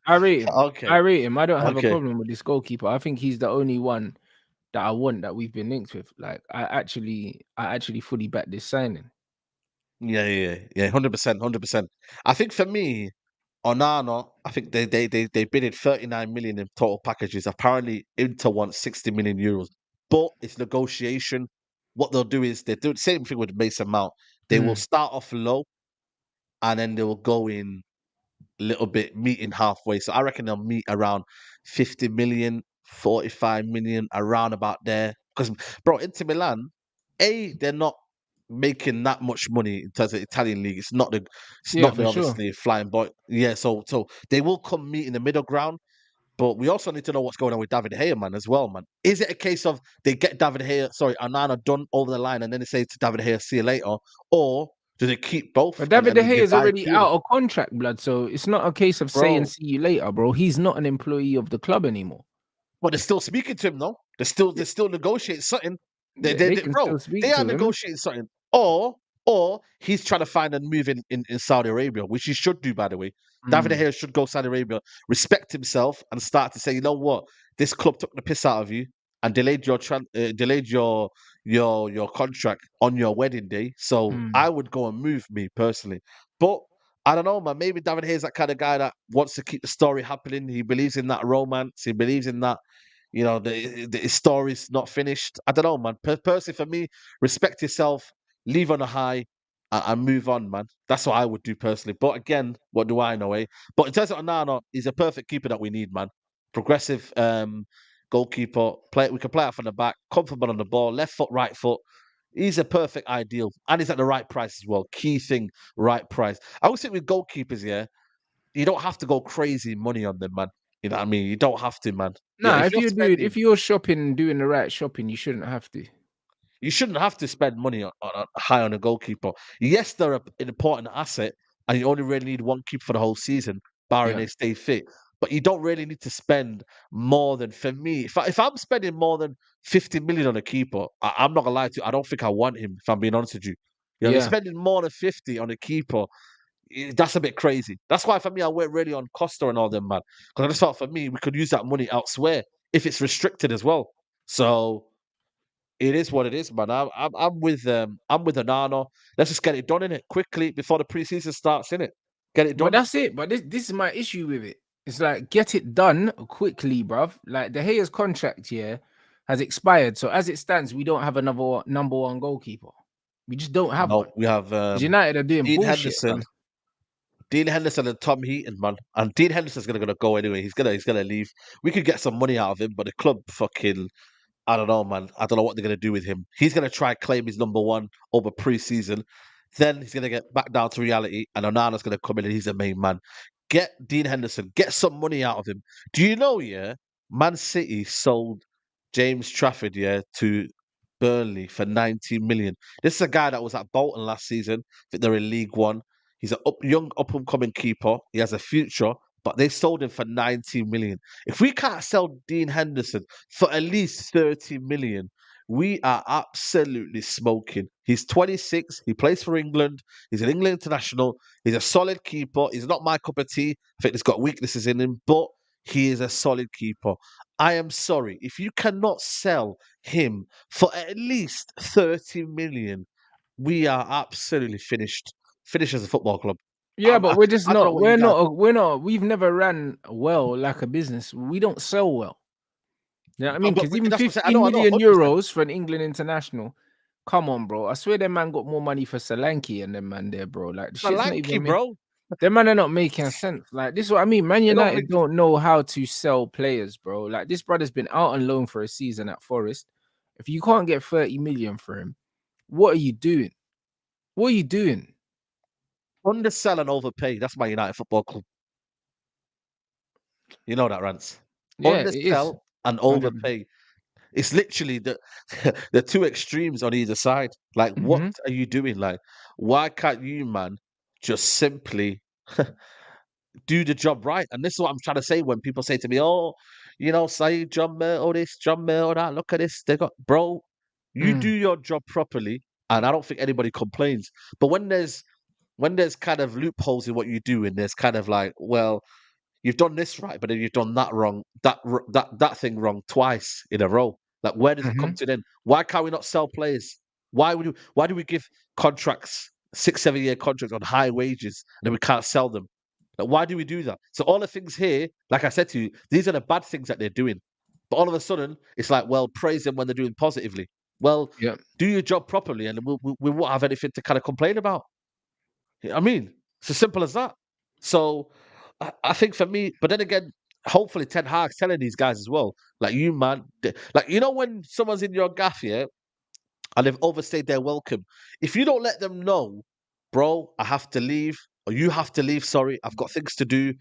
I rate him. I Okay, rate him. I don't have a okay. problem with this goalkeeper. I think he's the only one that I want that we've been linked with. Like I actually fully back this signing. Yeah. 100%, 100%. I think for me, Onana, I think they bidded 39 million in total packages. Apparently, Inter wants 60 million euros, but it's negotiation. What they'll do is they do the same thing with Mason Mount. They will Mm. start off low and then they will go in little bit meeting halfway. So I reckon they'll meet around 50 million, 45 million, around about there. Because bro, Inter Milan, they're not making that much money in terms of Italian league. It's Yeah, not the for sure. obviously flying boy. Yeah, so they will come meet in the middle ground. But we also need to know what's going on with David Gea, man, as well, man. Is it a case of they get Onana done over the line and then they say to David Gea, see you later? Or do they keep both But David De and Gea they is buy already two of them? out of contract, blood. So it's not a case of saying Bro, see you later, bro. He's not an employee of the club anymore. but they're still speaking to him, though. Yeah, They're still negotiating something. they can Bro, still they speak are to him. negotiating something. Or he's trying to find a move in Saudi Arabia, which he should do, by the way. David De Mm, Gea should go Saudi Arabia, respect himself, and start to say, you know what, this club took the piss out of you and delayed your contract on your wedding day. So mm. I would go and move me personally, but. I don't know, man. Maybe David Hayes that kind of guy that wants to keep the story happening. He believes in that romance. He believes in that his story's not finished. I don't know, man. Personally, for me, respect yourself, leave on a high, and move on, man. That's what I would do personally. But again, what do I know, eh? But in terms of Onana, he's a perfect keeper that we need, man. Progressive goalkeeper. We can play out from the back, comfortable on the ball, left foot, right foot. He's a perfect ideal, and he's at the right price as well. Key thing, right price. I would say with goalkeepers, yeah, you don't have to go crazy money on them, man. You know what I mean? You don't have to, man. Nah, If you're if spending, you're shopping, doing the right shopping, you shouldn't have to. you shouldn't have to spend money high on a goalkeeper. Yes, they're an important asset, and you only really need one keeper for the whole season, barring Yeah, they stay fit. But you don't really need to spend more than, for me, if I'm spending more than 50 million on a keeper, I'm not gonna lie to you, I don't think I want him, if I'm being honest with you. If yeah. spending more than 50 on a keeper, that's a bit crazy. That's why for me, I went really on Costa and all them, man. Because I just thought for me, we could use that money elsewhere if it's restricted as well. So it is what it is, man. I'm with Onana. Let's just get it done in it quickly before the preseason starts. In it, get it But done. that's it. But this is my issue with it. It's like get it done quickly, bruv. Like De Gea's contract here has expired. So as it stands, we don't have another number one goalkeeper. We just don't have one. No, we have Because United are doing Dean bullshit, Henderson, man. Dean Henderson, and Tom Heaton, man. And Dean Henderson's gonna go anyway. He's gonna leave. We could get some money out of him, but the club fucking I don't know, man. I don't know what they're gonna do with him. He's gonna try and claim his number one over preseason. Then he's gonna get back down to reality, and Onana's gonna come in and he's the main man. Get Dean Henderson, get some money out of him. Do you know, yeah? Man City sold James Trafford, yeah, to Burnley for 90 million. This is a guy that was at Bolton last season. I think they're in League One. He's a young up and coming keeper. He has a future, but they sold him for 90 million. If we can't sell Dean Henderson for at least 30 million, we are absolutely smoking. He's 26. He plays for England. He's an England international. He's a solid keeper. He's not my cup of tea. I think he's got weaknesses in him, but he is a solid keeper. I am sorry. If you cannot sell him for at least 30 million, we are absolutely finished. Finished as a football club. Yeah, but we're just I don't know not. what you We're guys. not. We're not. We've never ran well like a business. We don't sell well. You know what I mean? But Because even that's what I'm saying. 15 I know, million 100%. euros for an England international. Come on, bro. I swear that man got more money for Solanke and them man there, bro. Like the shit's not Solanke, even me. bro. Them man are not making sense. Like this is what I mean. Man They don't make. United don't know how to sell players, bro. Like this brother's been out on loan for a season at Forest. If you can't get 30 million for him, what are you doing? What are you doing? Undersell and overpay. That's my United Football Club. You know that, Rants. Yeah, it is. Undersell and 100%. overpay. It's literally the the two extremes on either side. Like, what Hmm. are you doing? Like, why can't you, man, just simply do the job right? And this is what I'm trying to say when people say to me, "Oh, Saeed, John Murto this, John Murto that. Look at this. They got bro. You do Mm. your job properly, and I don't think anybody complains. But when there's kind of loopholes in what you do, and there's kind of like, well, you've done this right, but then you've done that wrong, that thing wrong twice in a row. Like, where does it come Hmm. to then? Why can't we not sell players? Why do we give contracts 6, 7 year contracts on high wages and then we can't sell them? Like, why do we do that? So all the things here, like I said to you, these are the bad things that they're doing. But all of a sudden, it's like, well, praise them when they're doing positively. Well, Yeah. do your job properly, and we won't have anything to kind of complain about. You know what I mean, it's as simple as that. So I think for me, but then again, hopefully Ten Hag's telling these guys as well, like, you man, like, when someone's in your gaff, yeah, and they've overstayed their welcome, if you don't let them know, bro, I have to leave, or you have to leave, sorry, I've got things to do,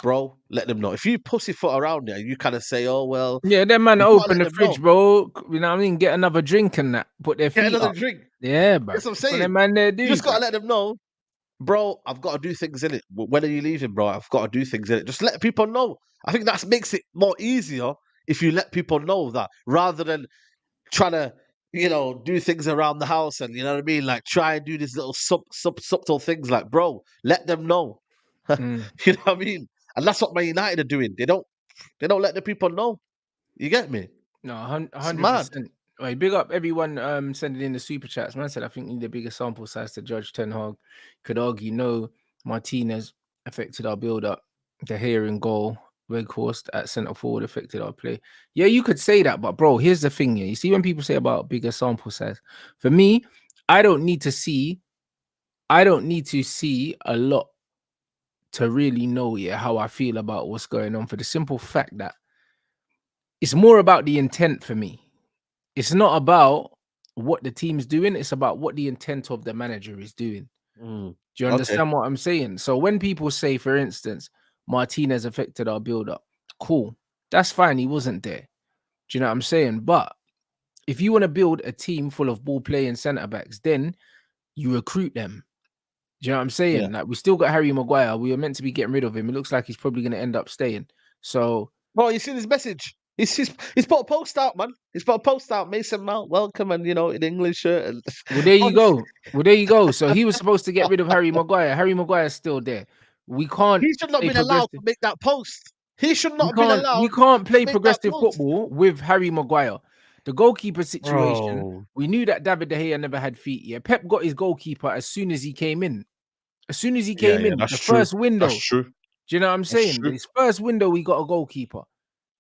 bro, let them know. If you pussyfoot around there, you kind of say, oh well, Yeah, that man you gotta open let the them know. fridge, bro. You know what I mean? Get another drink and that. Put their Get feet another up. drink. Yeah, bruv. That's what I'm That's what that saying. man there You do, just gotta bruv. let them know, bro, I've got to do things in it. When are you leaving, bro? I've got to do things in it. Just let people know. I think that makes it more easier if you let people know that, rather than trying to, do things around the house, and you know what I mean, like, try and do these little subtle things. Like, bro, let them know. Mm. You know what I mean? And that's what Man United are doing. They don't let the people know. You get me? No, It's mad. 100%. Right, big up everyone sending in the super chats. Man said I think you need a bigger sample size to judge Ten Hag. Could argue no Martinez affected our build up. The hearing goal, Weghorst at centre forward affected our play. Yeah, you could say that, but bro, here's the thing. Yeah, you see when people say about bigger sample size. For me, I don't need to see. I don't need to see a lot to really know, yeah, how I feel about what's going on. For the simple fact that it's more about the intent for me. It's not about what the team's doing, it's about what the intent of the manager is doing. Mm, Do you okay. understand what I'm saying? So when people say, for instance, Martinez affected our build-up, cool. That's fine. He wasn't there. Do you know what I'm saying? But if you want to build a team full of ball playing centre backs, then you recruit them. Do you know what I'm Yeah. saying? Like, we still got Harry Maguire. We were meant to be getting rid of him. It looks like he's probably going to end up staying. So, Bro, you seen his message? He's put a post out, man. He's put a post out. Mason Mount, welcome, and in English shirt. And well, there you honestly, go. Well, there you go. So he was supposed to get rid of Harry Maguire. Harry Maguire's still there. We can't he should not have play been allowed to progressive. make that post. He should not We have been can't we allowed can't to play make that progressive post. football with Harry Maguire. The goalkeeper situation, Bro. we knew that David De Gea never had feet. Yeah, Pep got his goalkeeper as soon as he came in. As soon as he Yeah, came yeah, in, that's the true. first That's window. true. Do you know what I'm That's saying? true. His first window, we got a goalkeeper.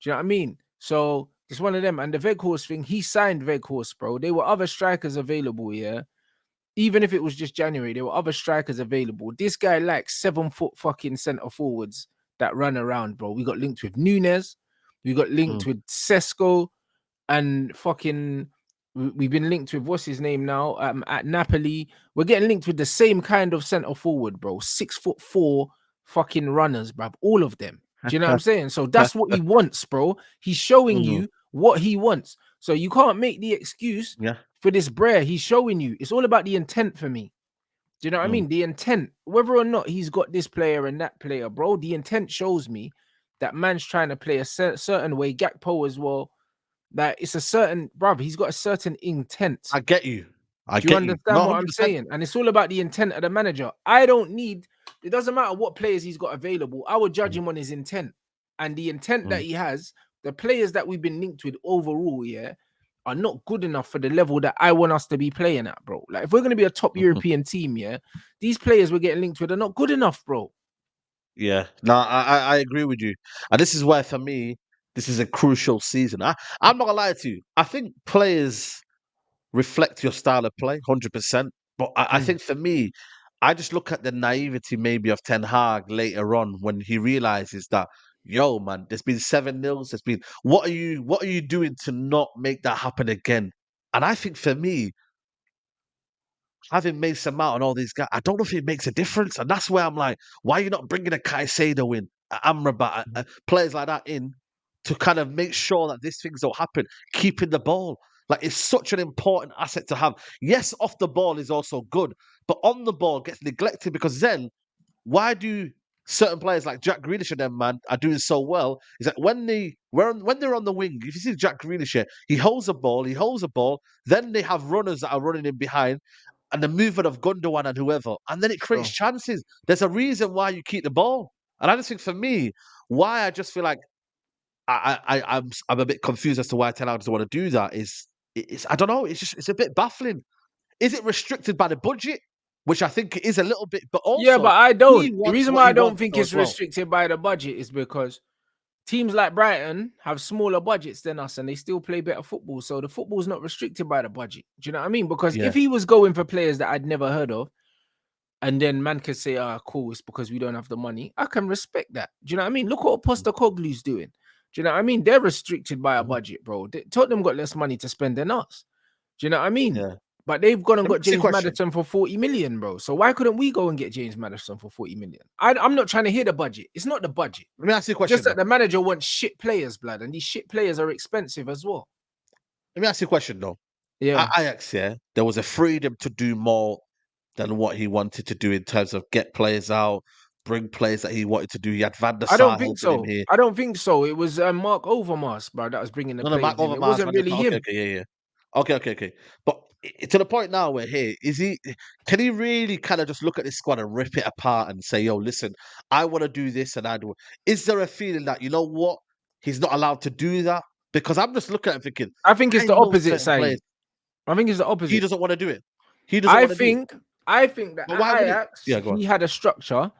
Do you know what I mean? So it's one of them. And the Weghorst thing, he signed Weghorst, bro. There were other strikers available, yeah. Even if it was just January, there were other strikers available. This guy likes 7 foot fucking centre forwards that run around, bro. We got linked with Nunes, we got linked Mm. with Sesko, and fucking we've been linked with what's his name now at Napoli. We're getting linked with the same kind of centre forward, bro. 6'4" fucking runners, bruv. All of them. Do you know what I'm saying? So that's what he wants, bro. He's showing Mm. you what he wants. So you can't make the excuse Yeah. for this brer. He's showing you. It's all about the intent for me. Do you know what I Mm. mean? The intent, whether or not he's got this player and that player, bro. The intent shows me that man's trying to play a certain way. Gakpo as well. That it's a certain, bruv, he's got a certain intent. I get you. I Do you get you. understand No, what I'm 100%. saying? And it's all about the intent of the manager. I don't need, it doesn't matter what players he's got available. I would judge Mm. him on his intent. And the intent that Mm. he has, the players that we've been linked with overall, yeah, are not good enough for the level that I want us to be playing at, bro. Like, if we're going to be a top Mhm. European team, yeah, these players we're getting linked with are not good enough, bro. Yeah. No, I agree with you. And this is why, for me, this is a crucial season. I'm not gonna lie to you. I think players reflect your style of play, 100%. But I Mm, think for me, I just look at the naivety maybe of Ten Hag later on when he realizes that yo, man, there's been 7-0. There's been what are you doing to not make that happen again? And I think for me, having Mason Mount and all these guys, I don't know if it makes a difference. And that's where I'm like, why are you not bringing a Caicedo in, a Amrabat, players like that in to kind of make sure that these things don't happen, keeping the ball. Like, it's such an important asset to have. Yes, off the ball is also good, but on the ball gets neglected because then why do certain players like Jack Grealish and them, man, are doing so well is that when they're on the wing, if you see Jack Grealish here, he holds a ball, then they have runners that are running in behind, and the movement of Gundogan and whoever, and then it creates Sure. chances. There's a reason why you keep the ball. And I just think for me, why I just feel like I'm a bit confused as to why Ten Hag doesn't want to do that it's I don't know, it's a bit baffling. Is it restricted by the budget? Which I think it is a little bit, but Yeah, also but I he don't. The wants reason what why he I don't wants think though it's as well. restricted by the budget is because teams like Brighton have smaller budgets than us and they still play better football. So the football's not restricted by the budget. Do you know what I mean? Because Yeah. if he was going for players that I'd never heard of, and then man could say, cool, it's because we don't have the money, I can respect that. Do you know what I mean? Look what Postecoglou's doing. Do you know what I mean? They're restricted by a Mhm. budget, bro. Tottenham got less money to spend than us. Do you know what I mean? Yeah. But they've gone and Let me got ask you a James question. Maddison for 40 million, bro. So why couldn't we go and get James Maddison for 40 million? I'm not trying to hear the budget. It's not the budget. Let me ask you a It's question just that though. the manager wants shit players, blood, and these shit players are expensive as well. Let me ask you a question though. Yeah. At Ajax, yeah, there was a freedom to do more than what he wanted to do in terms of get players out, bring players that he wanted to do. He had Van der I don't Sar think helping him so. here. I don't think so. It was Mark Overmars, bro, that was bringing the No, Mark players in. It Overmars, wasn't Van der really Sar. Okay, him. okay, yeah, yeah. Okay. But to the point now where here, can he really kind of just look at this squad and rip it apart and say, yo, listen, I want to do this and I do. Is there a feeling that, you know what, he's not allowed to do that? Because I'm just looking at it thinking, I think it's I the know opposite certain players, side. I think it's the he opposite. doesn't want to do it. He doesn't I want to do it. think I think that But at why would he? Ajax, Yeah, go on. he had a structure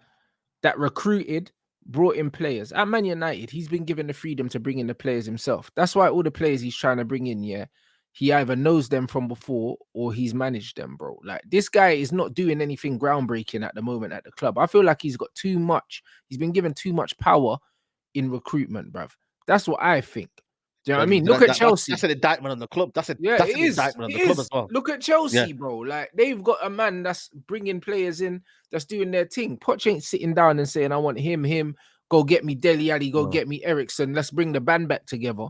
that recruited, brought in players. At Man United, he's been given the freedom to bring in the players himself. That's why all the players he's trying to bring in, yeah, he either knows them from before or he's managed them, bro. Like, this guy is not doing anything groundbreaking at the moment at the club. I feel like he's got too much. He's been given too much power in recruitment, bruv. That's what I think. Do you know what I Then mean? Look at that's Chelsea. an indictment on the club. Yeah, That's it an is. indictment on It the club as is. well. Look at Yeah. Chelsea, bro. Like, they've got a man that's bringing players in, that's doing their thing. Poch ain't sitting down and saying, I want him. Go get me Dele Alli. Go No. get me Ericsson. Let's bring the band back together.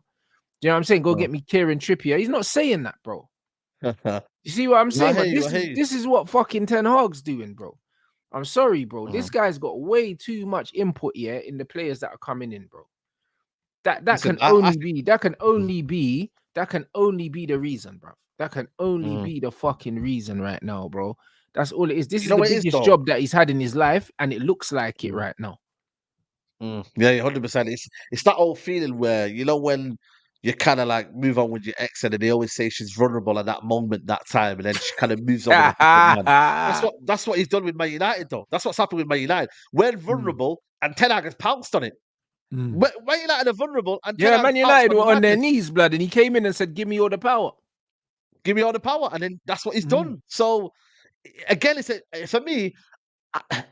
Do you know what I'm saying? Go No. get me Kieran Trippier. He's not saying that, bro. You see what I'm No, I saying? hear But you. I hear you. this is what fucking Ten Hag's doing, bro. I'm sorry, bro. This Mhm. guy's got way too much input here in the players that are coming in, bro. That Listen, can I only be the reason, bro. That can only Mhm. be the fucking reason right now, bro. That's all it is. This You is know the what it is biggest though? job that he's had in his life, and it looks like it Mm. right now. Yeah, 100%. It's that old feeling where, you know, when you kind of like move on with your ex and they always say she's vulnerable at that moment, that time, and then she kind of moves on with a different man. That's what he's done with Man United though. That's what's happened with Man United. We're Mm, vulnerable and Ten Hag has pounced on it. mm. Man United are vulnerable and Ten Yeah, Hag's Man pounced United on the were on their madness. knees, blood, and he came in and said, "Give me all the power." Give me all the power, and then that's what he's Mm, done. So again, for me.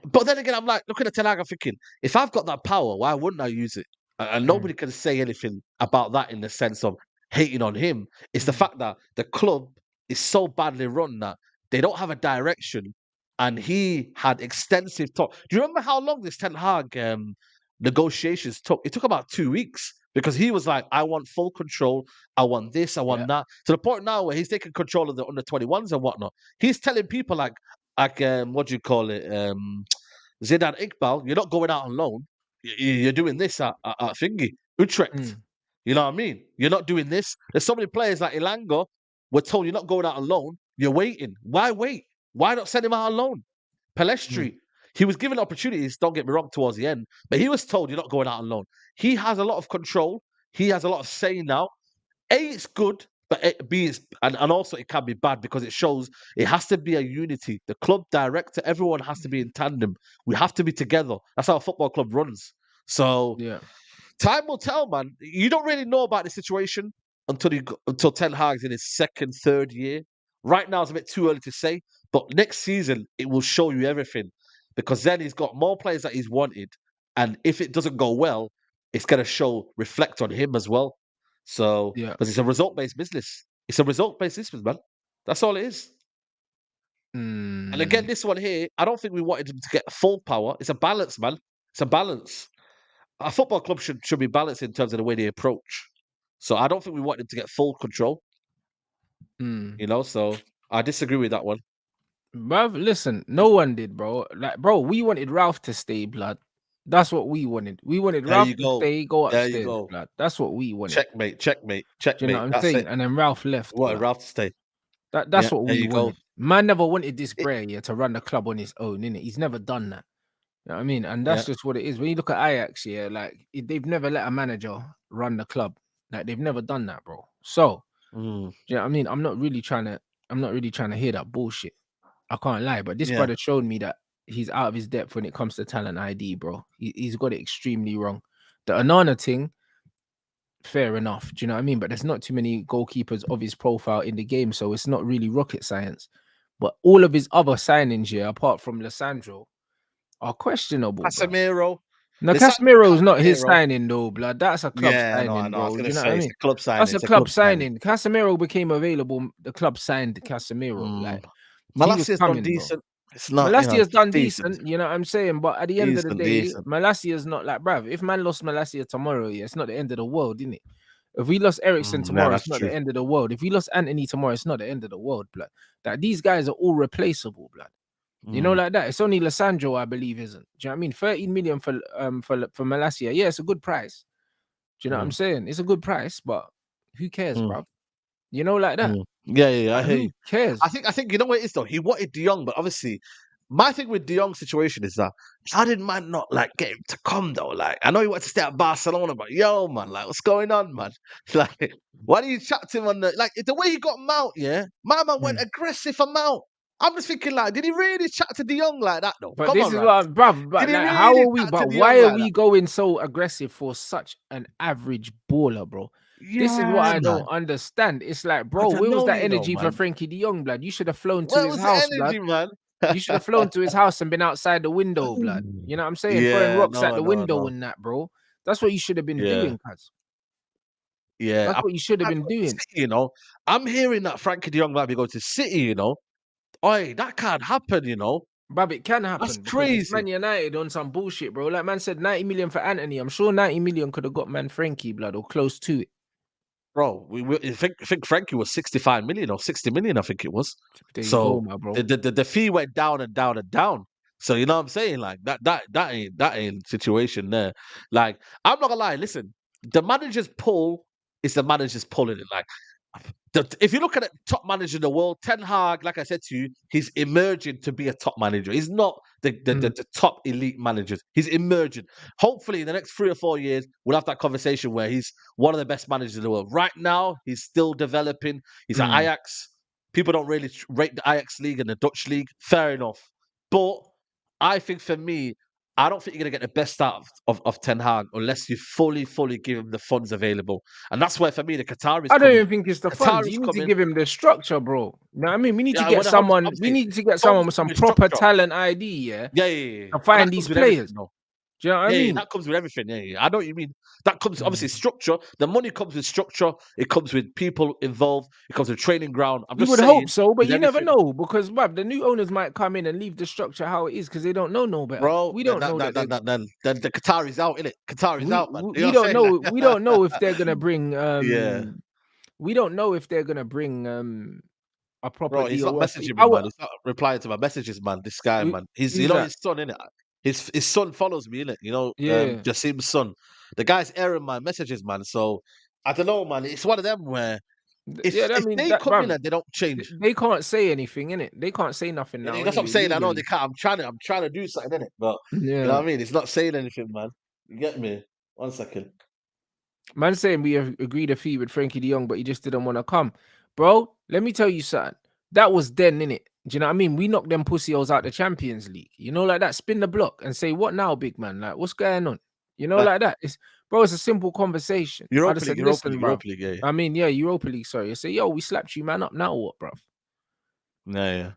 But then again, I'm like looking at Ten Hag, I'm thinking, if I've got that power, why wouldn't I use it? And mm, nobody can say anything about that in the sense of hating on him. It's the mm. fact that the club is so badly run that they don't have a direction. And he had extensive talk. Do you remember how long this Ten Hag negotiations took? It took about 2 weeks because he was like, I want full control. I want this. I Yeah. want that. To the point now where he's taking control of the under 21s and whatnot. He's telling people like what do you call it? Zidane Iqbal, you're not going out on loan. You're doing this at Thingy, Utrecht. Mm, You know what I mean? You're not doing this. There's so many players like Ilanga were told you're not going out on loan. You're waiting. Why wait? Why not send him out on loan? mm. Pelestri, he was given opportunities, don't get me wrong, towards the end, but he was told you're not going out on loan. He has a lot of control. He has a lot of say now. A, it's good, but B is and also it can be bad because it shows it has to be a unity. The club director, everyone has to be in tandem. We have to be together. That's how a football club runs. So Yeah. time will tell, man. You don't really know about the situation until Ten Hag's in his second, third year. Right now, it's a bit too early to say, but next season it will show you everything because then he's got more players that he's wanted, and if it doesn't go well, it's going to reflect on him as well. So, Yeah. because it's a result-based business. It's a result-based business, man. That's all it is. And again, this one here, I don't think we wanted him to get full power. It's a balance, man. It's a balance. A football club should be balanced in terms of the way they approach. So I don't think we want him to get full control. So I disagree with that one. Bruv, listen, no one did, bro. Like, bro, we wanted Ralph to stay, blood. That's what we wanted. We wanted There Ralph you to go. stay, go There you upstairs, go. blood. That's what we wanted. Checkmate, checkmate, Do you know checkmate. what I'm That's saying? it. And then Ralph left. What blood. Ralph to stay. That's what there we you go. wanted. Man never wanted this Bray to run the club on his own, innit? He's never done that. You know what I mean? And that's just what it is. When you look at Ajax, yeah, like they've never let a manager run the club. Like they've never done that, bro. So, do you know what I mean? I'm not really trying to hear that bullshit. I can't lie, but this brother showed me that he's out of his depth when it comes to talent ID, bro. He's got it extremely wrong. The Onana thing, fair enough. Do you know what I mean? But there's not too many goalkeepers of his profile in the game, so it's not really rocket science. But all of his other signings here, apart from Lissandro, are questionable. Casemiro. No, Casemiro's not his signing though, blood. That's a club signing, no, I was bro. gonna Do you know say what I it's mean? a club signing. That's a It's club signing. Casemiro became available. The club signed Casemiro. Like he was Malacia's coming, done decent. bro. It's not. Malacia's done decent. decent. You know what I'm saying? But at the end of the day, Decent. Malacia's not like, bruv. If man lost Malacia tomorrow, yeah, it's not the end of the world, isn't it? If we lost Ericsson tomorrow, it's not the end of the world. If we lost Anthony tomorrow, it's not the end of the world, blood. That these guys are all replaceable, blood. You know, like that. It's only Lissandro, I believe, isn't. Do you know what I mean? 13 million for Malacia. Yeah, it's a good price. Do you know what I'm saying? It's a good price, but who cares, bruv? You know, like that. Yeah, I hear you. Who cares? I think you know what it is though. He wanted De Jong, but obviously, my thing with De Jong's situation is that how did man not like get him to come though? Like, I know he wanted to stay at Barcelona, but yo, man, like, what's going on, man? Like, why do you chat to him on the way he got Mount? Yeah, my man went aggressive for Mount. I'm just thinking, like, did he really chat to De Jong like that though? But Come this on, is right? what, bruv. But Did he like, really how are we? chat to But De why Jong are like we that? going so aggressive for such an average baller, bro? This is what I don't understand. It's like, bro, don't where was know, that you know, energy for man. Frankie De Jong, blood? You should have flown to Where his was the house, blood. energy, man? You should have flown to his house and been outside the window, blood. You know what I'm saying? Throwing rocks at the window and that, bro. That's what you should have been doing, cuz. Yeah, That's what you should have been doing. City, you know. I'm hearing that Frankie De Jong might be going to City, you know. Oi, that can't happen, you know. Bruv, it can That's happen because it's crazy. Man United on some bullshit, bro. Like man said, 90 million for Anthony. I'm sure 90 million could have got man Frankie, blood, or close to it. Bro, I think Frankie was 65 million or 60 million, I think it was. There you So go, my bro. the fee went down and down and down. So you know what I'm saying? Like that ain't situation there. Like, I'm not gonna lie, listen, the manager's pull is the manager's pulling it. Like, if you look at the top manager in the world, Ten Hag, like I said to you, he's emerging to be a top manager. He's not the top elite managers. He's emerging. Hopefully, in the next 3 or 4 years, we'll have that conversation where he's one of the best managers in the world. Right now, he's still developing. He's at Ajax. People don't really rate the Ajax league and the Dutch league. Fair enough. But I think for me, I don't think you're going to get the best out of Ten Hag unless you fully give him the funds available. And that's where, for me, the Qataris I don't come in. even think it's the funds. You need to give him the structure, bro. You know what I mean? We need to Yeah, get well, someone. obviously, We need to get someone with some with proper structure. talent ID, yeah. Yeah. To But find that these comes with everything, players. though. Do you know what I mean? That comes with everything. Yeah. I know what you mean. That comes obviously structure. The money comes with structure. It comes with people involved. It comes with training ground. I'm You just would saying, hope so, but with you never everything. know because bruv, the new owners might come in and leave the structure how it is because they don't know no better. Bro, We don't know that. then the Qatari's out, innit? Qatari's out, man. You We know don't what I'm know. saying? We don't know if they're gonna bring. Yeah. We don't know if they're gonna bring a proper Bro, he's not DOS. messaging me, man. He's not replying to my messages, man. This guy, man. He's who's that? his son, innit? His son follows me, innit? You know, Yeah. Jassim's son. The guy's airing my messages, man. So I don't know, man. It's one of them where if they come in and they don't change, they can't say anything, innit? They can't say nothing now. that's what I'm saying. I know Legally. they can't. I'm trying to do something, innit? But you know what I mean? It's not saying anything, man. You get me? 1 second. Man saying we have agreed a fee with Frankie De Jong, but he just didn't want to come. Bro, let me tell you something. That was then, innit? Do you know what I mean? We knocked them pussyos out the Champions League. You know, like that, spin the block and say, what now, big man? Like, what's going on? You know, like that. It's a simple conversation. Europa League, yeah. I mean, yeah, Europa League, sorry. I say, yo, we slapped you, man, up now, what, bruv? Yeah.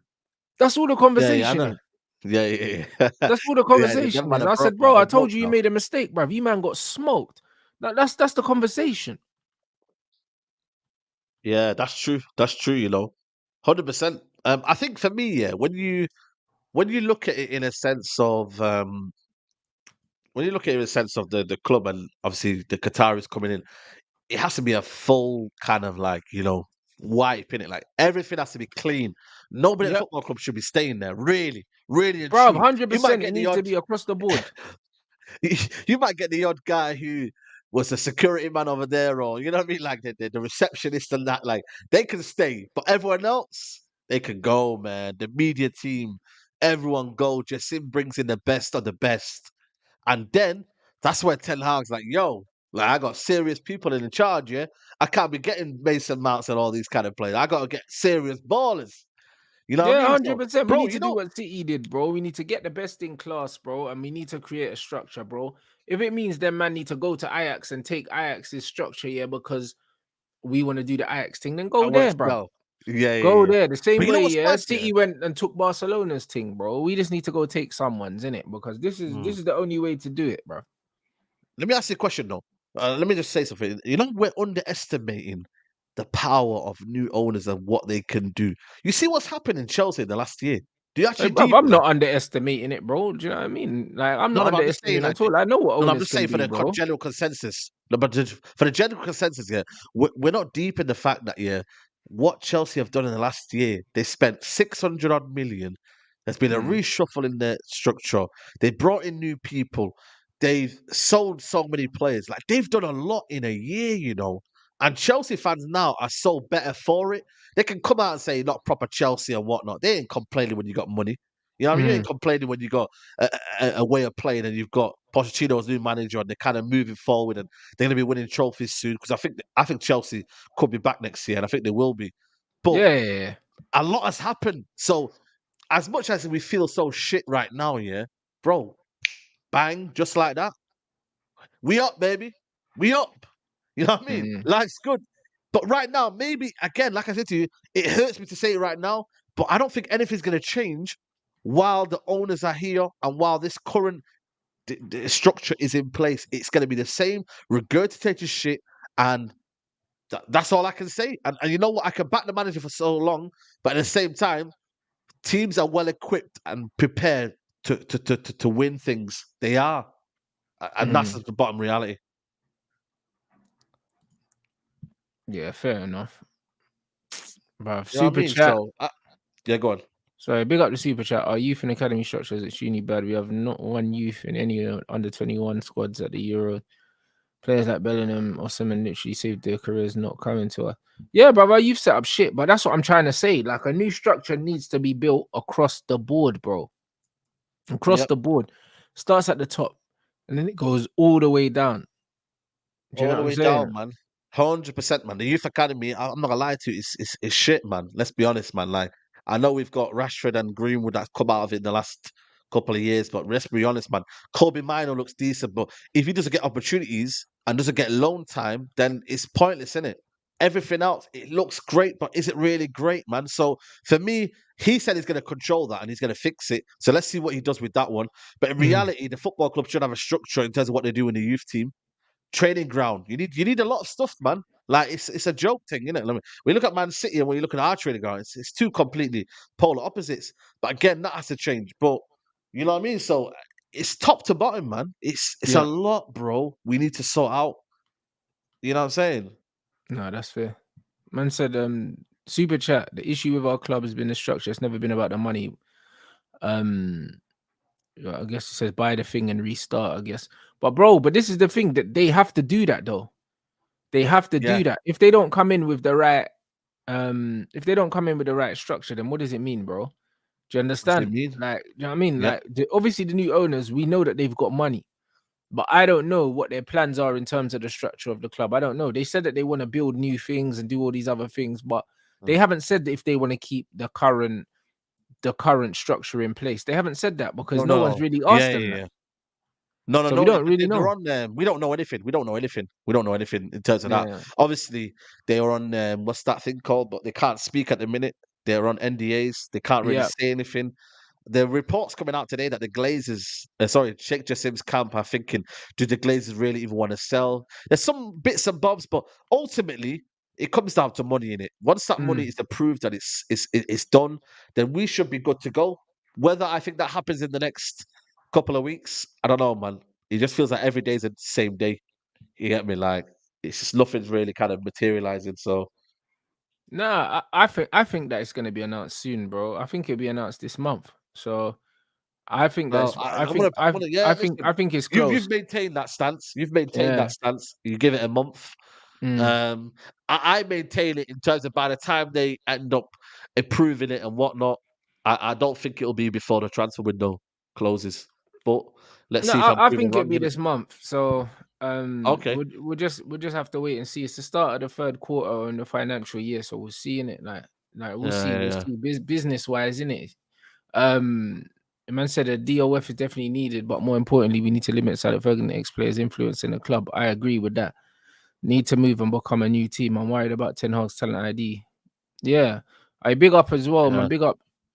That's all the conversation is. Yeah. That's all the conversation is. I said, bro, I told you made a mistake, bruv. You man got smoked. That's the conversation. Yeah, that's true. That's true. 100%. I think for me, yeah, when you look at it in a sense of when you look at it in a sense of the club and obviously the Qataris coming in, it has to be a full kind of like wipe in it. Like everything has to be clean. Nobody at the Yep, football club should be staying there. Really, really and bro, truly. hundred You might percent. It get the needs to odd be across the board. you might get the odd guy who was a security man over there, or you know what I mean, like the receptionist and that. Like they can stay, but everyone else they can go, man. The media team, everyone go. Jasim brings in the best of the best, and then that's where Ten Hag's like, yo, like I got serious people in charge. Yeah, I can't be getting Mason Mounts and all these kind of players. I got to get serious ballers. You know what I Yeah, mean? hundred So, percent. We bro, need to do what City did, bro. We need to get the best in class, bro, and we need to create a structure, bro. If it means them man need to go to Ajax and take Ajax's structure, yeah, because we want to do the Ajax thing, then go that there, works bro. well. Yeah, yeah, Go yeah. there. The But same you know way, what's yeah. mad? Yeah. City went and took Barcelona's thing, bro. We just need to go take someone's in it because this is Hmm. this is the only way to do it, bro. Let me ask you a question though. Let me just say something. We're underestimating the power of new owners and what they can do. You see what's happened in Chelsea in the last year? Do you Hey, actually bruv, deep I'm that? not underestimating it, bro. Do you know what I mean? Like, I'm No, not no, but I'm just saying, underestimating it like, at all. I know what no, I'm owners just can saying for do, the bro. general consensus. No, but for the general consensus, yeah, we're not deep in the fact that what Chelsea have done in the last year, they spent 600 odd million. There's been a Mm, reshuffle in their structure. They brought in new people. They've sold so many players. Like they've done a lot in a year. And Chelsea fans now are so better for it. They can come out and say not proper Chelsea and whatnot. They ain't complaining when you got money. You know what I mean? You ain't mm, complaining when you got a way of playing and you've got Pochettino's new manager and they're kind of moving forward and they're going to be winning trophies soon because I think Chelsea could be back next year and I think they will be. But yeah, yeah, yeah. a lot has happened. So as much as we feel so shit right now, yeah, bro, bang, just like that, we up, baby, we up. You know what I mean? Mm, Life's good. But right now, maybe again, like I said to you, it hurts me to say it right now, but I don't think anything's going to change while the owners are here and while this current the structure is in place. It's going to be the same regurgitated shit, and that's all I can say. And you know what? I can back the manager for so long, but at the same time, teams are well equipped and prepared to win things. They are, and that's mm. the bottom reality. Yeah, fair enough. Bruv, You know what I super mean? chat. So, yeah, go on. Sorry, big up the super chat. Our youth and academy structure is extremely bad. We have not one youth in any under 21 squads at the Euro. Players like Bellingham or someone literally saved their careers not coming to us. Yeah, brother, you've set up shit, but that's what I'm trying to say. Like a new structure needs to be built across the board, bro. Across Yep. the board. Starts at the top and then it goes all the way down. Do you All know the what I'm way saying? down, man. 100%, man. The youth academy, I'm not gonna lie to you, it's shit, man. Let's be honest, man. Like, I know we've got Rashford and Greenwood that's come out of it in the last couple of years, but let's be honest, man. Kobe Mino looks decent, but if he doesn't get opportunities and doesn't get loan time, then it's pointless, isn't it? Everything else, it looks great, but is it really great, man? So for me, he said he's going to control that and he's going to fix it. So let's see what he does with that one. But in Mhm. reality, the football club should have a structure in terms of what they do in the youth team training ground. You need a lot of stuff, man. Like it's a joke thing, isn't it? When you look at Man City and when you look at our training ground, it's two completely polar opposites. But again, that has to change. But you know what I mean? So it's top to bottom, man. It's a Yeah. lot, bro. We need to sort out. You know what I'm saying? No, that's fair. Man said, super chat. The issue with our club has been the structure. It's never been about the money. Um, I guess it says buy the thing and restart, I guess. But bro, but this is the thing that they have to do that though. They have to Yeah. do that. If they don't come in with the right if they don't come in with the right structure, then what does it mean, bro? Do you What do you understand? mean? Like, do you know what I mean? Yep. Like obviously the new owners, we know that they've got money, but I don't know what their plans are in terms of the structure of the club. I don't know. They said that they want to build new things and do all these other things, but they Mm. haven't said that if they want to keep the current structure in place. They haven't said that because No, no no, one's no. really Yeah, asked them yeah, that. yeah. No, no, So we no. don't really They're know. on. We don't know anything. We don't know anything. We don't know anything in terms of that. Yeah. Obviously, they are on. What's that thing called? But they can't speak at the minute. They're on NDAs. They can't really Yeah. say anything. the reports coming out today that the Glazers, Sheikh Jassim's camp are thinking, do the Glazers really even want to sell? There's some bits and bobs, but ultimately it comes down to money in it. Once that money Mm. is approved that it's done, then we should be good to go. Whether I think that happens in the next couple of weeks, I don't know, man. It just feels like every day's the same day. You get me? Like it's just nothing's really kind of materializing. So Nah, I think that it's gonna be announced soon, bro. I think it'll be announced this month. So I think well, that's I'm gonna, yeah. I Listen, think it's you've close. maintained that stance. You've maintained that Yeah. stance. You give it a month. Mm. Um, I maintain it in terms of by the time they end up improving it and whatnot, I don't think it'll be before the transfer window closes. But let's No, see if I'm I proven think it'll wrong be in it. this month. So Okay. we'll just have to wait and see. It's the start of the third quarter in the financial year, so we'll see in it. Like Yeah, we'll yeah, see. Business wise, in it. Um, the man said a DOF is definitely needed, but more importantly, we need to limit South African ex-players' influence in the club. I agree with that. Need to move and become a new team. I'm worried about Ten Hag's talent ID. Yeah, I big up as well, man. yeah.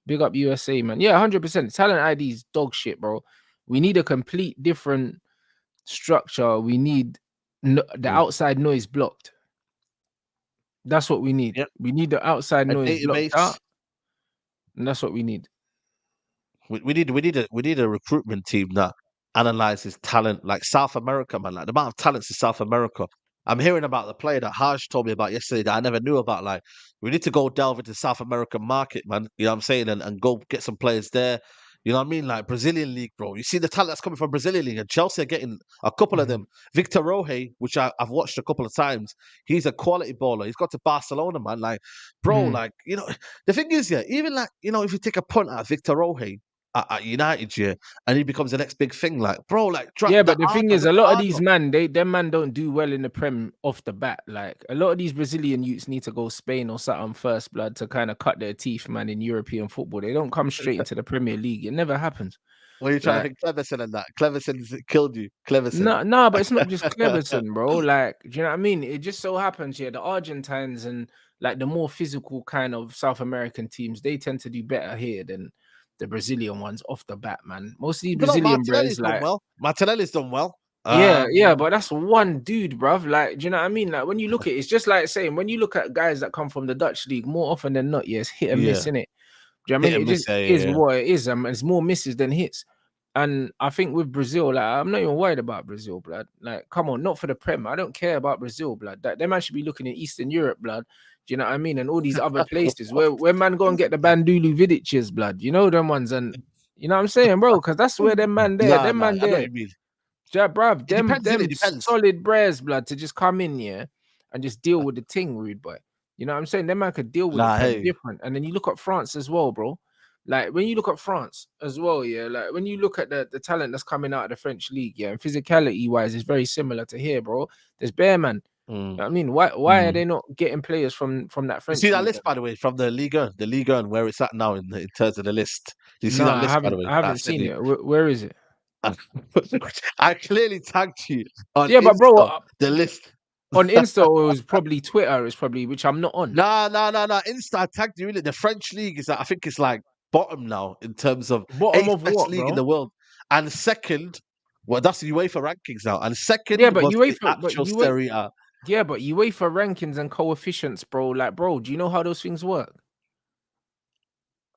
Big up USA, man. Yeah, 100%. Talent ID is dog shit, bro. We need a complete different structure. We need the Mm. outside noise blocked. That's what we need. Yep. We need the outside A noise blocked database. out, and that's what we need. We need a recruitment team that analyzes talent like South America, man. Like the amount of talents in South America. I'm hearing about the player that Harsh told me about yesterday that I never knew about. Like we need to go delve into South American market, man. You know what I'm saying, and go get some players there. You know what I mean? Like Brazilian league, bro. You see the talent that's coming from Brazilian league, and Chelsea are getting a couple of Mhm. them. Victor Roque, which I've watched a couple of times, he's a quality baller. He's got to Barcelona, man. Like, bro, Mm. like the thing is, yeah, even like if you take a punt at Victor Roque at United, yeah, and he becomes the next big thing. Like, bro, like drop Yeah, the but the thing ardor is, with a the lot of these ardor. man, them man don't do well in the Prem off the bat. Like a lot of these Brazilian youths need to go Spain or something first, blood, to kind of cut their teeth, man, in European football. They don't come straight into the Premier League. It never happens. What are you trying to Like think, Cleverson and that? Cleverson's killed you, Cleverson. no, but it's not just Cleberson, bro. Like, do you know what I mean? It just so happens, yeah, the Argentines and like the more physical kind of South American teams, they tend to do better here than the Brazilian ones off the bat, man. Most of these But no, Brazilian bros, Martinelli's done like, well. Martinelli's done well. yeah, but that's one dude, bruv. Like, do you know what I mean? Like, when you look at it, it's just like saying when you look at guys that come from the Dutch league, more often than not, yeah, it's hit and miss, Yeah, in it. Do you know what I hit mean? and It miss. just Yeah, yeah, is yeah. what it is. It's more misses than hits. And I think with Brazil, like I'm not even worried about Brazil, blood. Like, come on, not for the Prem. I don't care about Brazil, blood. That they might should be looking at Eastern Europe, blood. Do you know what I mean? And all these other places where man go and get the Bandulu Vidic's, blood. You know them ones, and you know what I'm saying, bro? Because that's where them man there, Nah, them nah. man I know what there. you mean. Yeah, bruv, It depends, innit? them It depends. solid brares, blood, to just come in here and just deal with the thing, rude boy. You know what I'm saying? Them man could deal with the Nah, Prem hey. different. And then you look at France as well, bro. Like when you look at France as well, yeah, like when you look at the talent that's coming out of the French league, yeah, and physicality wise, it's very similar to here, bro. There's bare man. You know Mm, what I mean? Why are mm. they not getting players from that You see French that league? list, by the way, from the Ligue 1, where it's at now in terms of the list. Do you see that Nah, list, by the way? I That I haven't sent seen you. it. Where is it? I clearly tagged you on Yeah, but bro, Insta, the list. on Insta or it was probably Twitter, it's probably which I'm not on. No, no, no, no. Insta I tagged you in it. The French league is, I think it's like bottom now in terms of Bottom eighth of best what, league in bro? the world. And second, well, that's the UEFA rankings now. And Yeah, second but was the UEFA, actual Serie A. yeah, but UEFA rankings and coefficients, bro. Like, bro, do you know how those things work?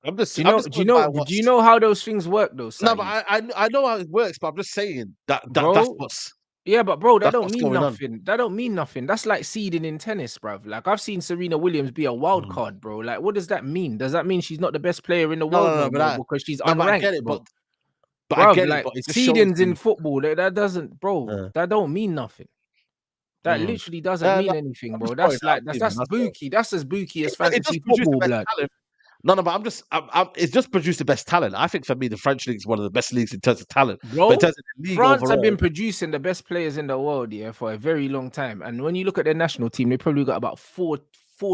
I'm just going by Do you what's know how those things work, though, no, but Saeed? I know how it works, but I'm just saying that's Bro, what's yeah, but bro, that don't mean going on. nothing. That don't mean nothing. That's like seeding in tennis, bruv. Like I've seen Serena Williams be a wild Mm. card, bro. Like, what does that mean? Does that mean she's not the best player in the No, world no, no no, but more because she's I get unranked, it, bro? but I Bruv, get it, like but it just shows seedings in you. football, that doesn't, bro. Uh, That don't mean nothing. That mm. literally doesn't mean No, anything, I'm bro. just pointing That's it out like to you, man. that's That's all. spooky. That's as spooky as It does fantasy produce the football, best blood. talent. No, no, but it's just produced the best talent. I think for me, the French league is one of the best leagues in terms of talent, but in Bro, terms of the league France have been overall, producing the best players in the world, yeah, for a very long time. And when you look at their national team, they probably got about four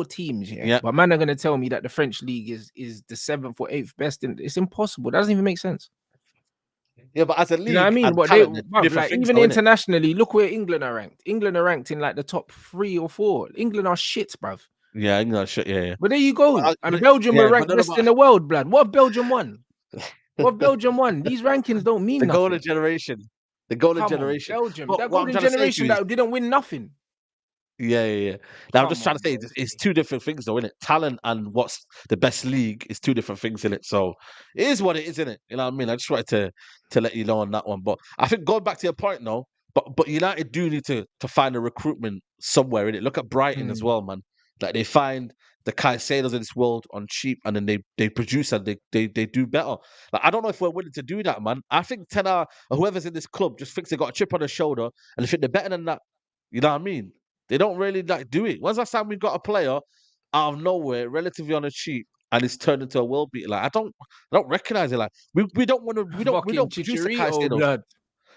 teams, yeah. yeah, But man are gonna tell me that the French league is the seventh or eighth best. It's impossible. That doesn't even make sense. yeah. But as a You know what I league mean? and But talent, they're two different like things, even though, innit? internationally, look where England are ranked. England are ranked in like the top 3 or 4. England are shit, bruv. Yeah, England, shit, yeah, yeah. But there you go. But, And Belgium were yeah, but ranked no, no, best in the world, blood. What have Belgium won? What Belgium won? These rankings don't mean The golden nothing. generation. The golden Come on, generation. Belgium. But That what I'm golden trying to say to generation you is, that didn't win nothing. yeah. Now I'm just Come trying to on, say bro. it's two different things, though, isn't it? Talent and what's the best league is two different things, in it. So it is what it is, isn't it? You know what I mean? I just wanted to let you know on that one. But I think going back to your point, though, but United do need to find a recruitment somewhere in it. Look at Brighton as Mm. well, man. Like they find the Caicedos of this world on cheap, and then they produce and they do better. Like I don't know if we're willing to do that, man. I think Tenor or whoever's in this club just thinks they got a chip on their shoulder and they think they're better than that. You know what I mean? They don't really like do it. When's the last time we got a player out of nowhere, relatively on a cheap, and it's turned into a world beater? Like I don't recognize it. Like we don't want to we Fucking don't produce the Chicharito, Caicedos. blood.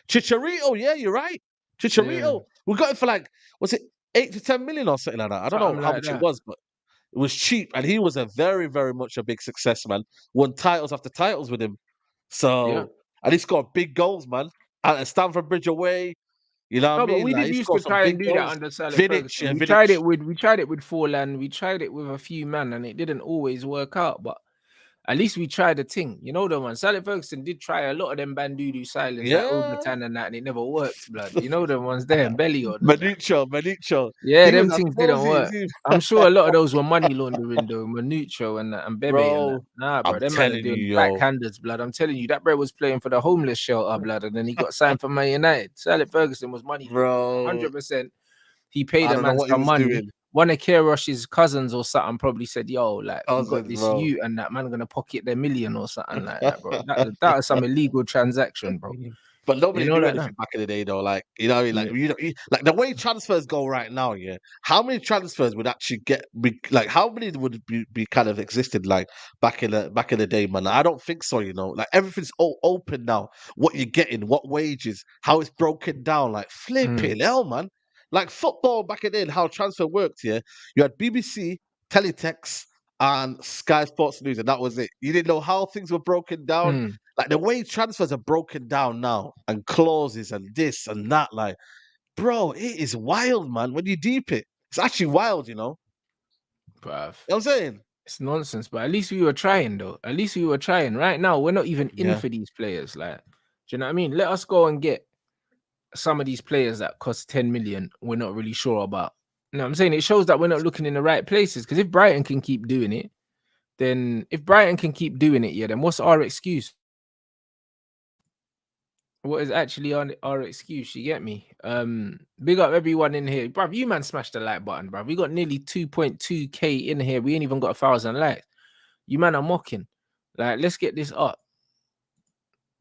Chicharito, yeah, you're right. Yeah, Chicharito, we got it for like was it 8 to 10 million or something like that? I don't know something how like much it that. was, but it was cheap, and he was a very very much a big success, man. Won titles after titles with him. Yeah. So and he scored big goals, man. At Stamford Bridge away, you know what I No, but mean? we Like did he used scored to some try and big do that goals. under Sally Vidic, Ferguson. yeah, We Vidic. tried it with Forlan. We tried it with a few men, and it didn't always work out. But at least we tried the thing. You know the one. Sally Ferguson did try a lot of them Bandudu silence like Yeah. Oblatan and that, and it never worked, blood. You know the ones there, belly on and that. Manucho. Yeah, He was them a things didn't ballsy, is work. he? I'm sure a lot of those were money laundering though, Manucho and Bebe and that. Bro, Nah, bro, I'm them man are telling you, doing yo. backhanders, blood. I'm telling you, that bro was playing for the homeless shelter, blood, and then he got signed for Man United. Sally Ferguson was money laundering, Bro, 100%. He paid I a don't know man what he some was money. doing. One of Kerosh's cousins or something probably said, "Yo, like we got Cousins, this bro. you and that man gonna pocket their million or something like that, bro. That was some illegal transaction, bro. But You nobody know knew like that. anything back in the day, though. Like, you know, what I mean? Yeah. Like, like the way transfers go right now, yeah. How many transfers would actually like? How many would be kind of existed like back in the day, man? I don't think so. You know, like everything's all open now. What you're getting, what wages, how it's broken down. Like Mm, flipping hell, man. Like football back in the day, how transfer worked. Yeah, you had BBC, Teletext, and Sky Sports News, and that was it. You didn't know how things were broken down. mm, Like the way transfers are broken down now, and clauses and this and that, like, bro, it is wild, man. When you deep it, it's actually wild, you know. bruv. You know what I'm saying? It's nonsense, but at least we were trying though. At least we were trying. Right now, we're not even in Yeah. for these players. Like, do you know what I mean? Let us go and get some of these players that cost 10 million. We're not really sure about. You know what I'm saying? It shows that we're not looking in the right places. Because if Brighton can keep doing it, then yeah, then what's our excuse? What is actually our excuse? You get me? Big up everyone in here, bruv. You man smash the like button, bruv. We got nearly 2.2k in here. We ain't even got 1,000 likes. You man are mocking. Like, let's get this up.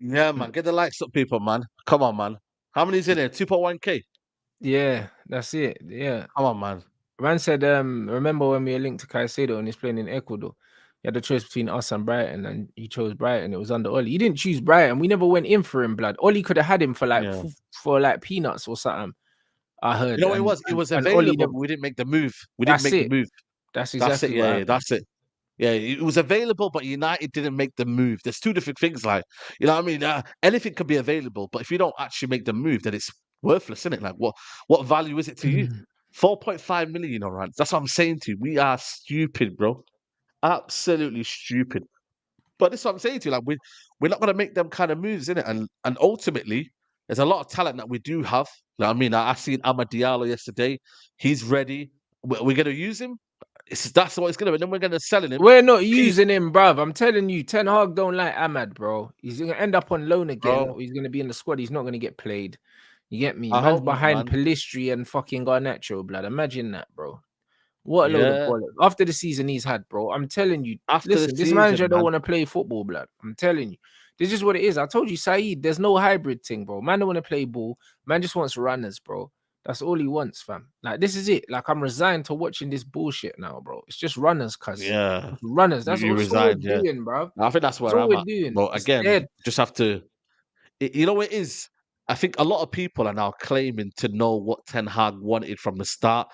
Yeah, Mm, man. Get the likes up, people, man. Come on, man. How many's in there? 2.1K. yeah, that's it. Yeah. Come on, man. Man said, remember when we were linked to Caicedo and he's playing in Ecuador? He had the choice between us and Brighton, and he chose Brighton. It was under Oli. He didn't choose Brighton. We never went in for him, blood. Oli could have had him for like Yeah. for like peanuts or something. I You heard, know what it was? It was and Oli available, never. but we didn't make the move. We didn't That's make the it. move. That's That's it. exactly what Yeah, happened. that's it. Yeah, it was available, but United didn't make the move. There's two different things, like you know what I mean. Anything can be available, but if you don't actually make the move, then it's worthless, isn't it? Like what value is it to you? 4.5 million, all right. That's what I'm saying to you. We are stupid, bro. Absolutely stupid. But this is what I'm saying to you. Like we're not gonna make them kind of moves, in it. And ultimately, there's a lot of talent that we do have. You know what I mean, I seen Amad Diallo yesterday. He's ready. We're gonna use him. That's what it's gonna be. And then we're gonna sell him. We're not Keep, using him, bruv. I'm telling you, Ten Hag don't like Ahmad, bro. He's gonna end up on loan again, bro. or he's gonna be in the squad. He's not gonna get played. You get me? I Man's hope not, behind man. Palistri and fucking Garnacho, blood. Imagine that, bro. What a load of Yeah. bollocks. After the season he's had, bro. I'm telling you. After the Listen, this season, manager don't man. want to play football, blood. I'm telling you. This is what it is. I told you, Saeed, there's no hybrid thing, bro. Man don't want to play ball. Man just wants runners, bro. That's all he wants, fam. Like, this is it. Like, I'm resigned to watching this bullshit now, bro. It's just runners, cuz. Yeah. Runners. You That's all we're resigned, yeah. doing, bro. I think that's That's where all I'm we're at. doing. But It's again, dead. just have to. You know what it is? I think a lot of people are now claiming to know what Ten Hag wanted from the start.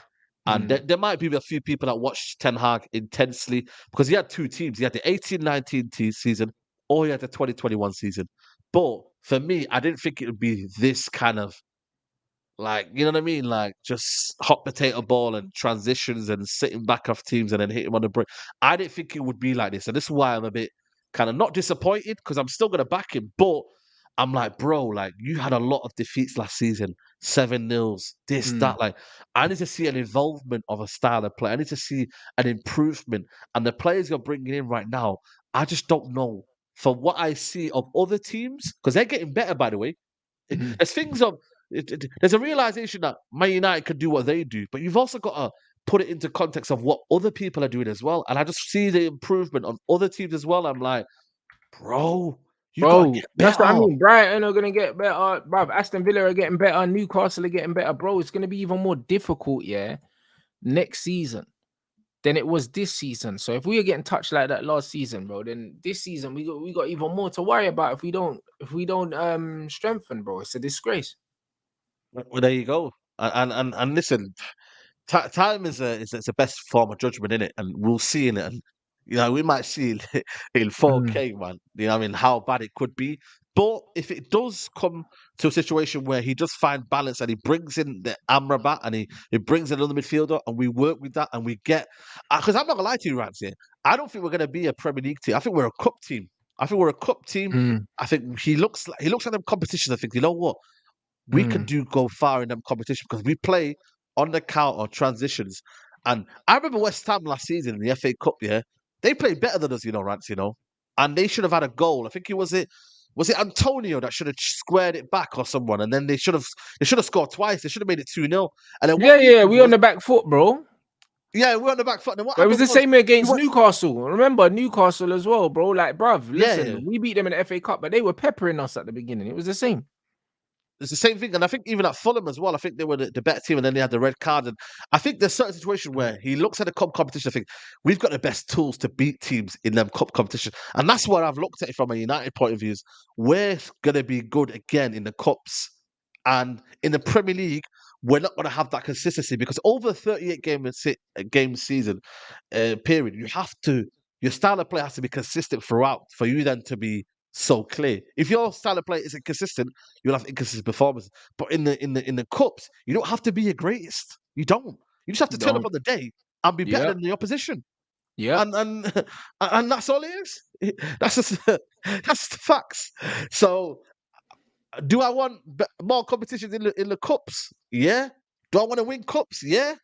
And Mm. there might be a few people that watched Ten Hag intensely because he had two teams. He had the 18-19 season or he had the 2021 season. But for me, I didn't think it would be this kind of like, you know what I mean? Like just hot potato ball and transitions and sitting back off teams and then hitting on the break. I didn't think it would be like this. And this is why I'm a bit kind of not disappointed because I'm still gonna back him, but I'm like, bro, like you had a lot of defeats last season, 7-0s, this, Mm. that. Like, I need to see an involvement of a style of play. I need to see an improvement. And the players you're bringing in right now, I just don't know. For what I see of other teams, because they're getting better, by the way. Mm. There's things of there's a realization that Man United can do what they do, but you've also got to put it into context of what other people are doing as well. And I just see the improvement on other teams as well. I'm like, bro, you gotta Bro, get that's what I better. mean. Brighton are gonna get better, bro. Aston Villa are getting better. Newcastle are getting better, bro. It's gonna be even more difficult, yeah, next season than it was this season. So if we were getting touched like that last season, bro, then this season we got even more to worry about if we don't strengthen, bro. It's a disgrace. Well, there you go. And listen, time is it's the best form of judgment in it, and we'll see in it. And we might see in Mm. 4K, man. I mean, how bad it could be. But if it does come to a situation where he does find balance and he brings in the Amrabat and he brings in another midfielder and we work with that and we get, because I'm not gonna lie to you, Rants, here. I don't think we're gonna be a Premier League team. I think we're a cup team. I think we're a cup team. Mm. I think he looks at them competitions. I think, you know what, we could Mm. go far in them competition because we play on the counter transitions. And I remember West Ham last season in the FA Cup, yeah, they played better than us, Rants, and they should have had a goal. I think was it Antonio that should have squared it back or someone, and then they should have scored twice. They should have made it 2-0. And then Yeah, what we yeah, did we on was, the back foot, bro. yeah, we're on the back foot. And then what But it was happened the was same we against went, Newcastle. Remember Newcastle as well, bro. Like, bruv, yeah. listen, we beat them in the FA Cup, but they were peppering us at the beginning. It was the same. It's the same thing, and I think even at Fulham as well. I think they were the better team, and then they had the red card. And I think there's certain situation where he looks at the cup competition. I think we've got the best tools to beat teams in them cup competition, and that's what I've looked at it from a United point of view. Is we're going to be good again in the cups, and in the Premier League, we're not going to have that consistency because over a 38 game season period, your style of play has to be consistent throughout for you then to be so clear. If your style of play isn't consistent, you'll have inconsistent performances. But in the cups, you don't have to be your greatest. You don't. You just have to turn up Don't. on the day and be better Yep. than the opposition. Yep. And and that's all it is. That's just that's the facts. So, do I want more competition in the cups? Yeah. Do I want to win cups? Yeah.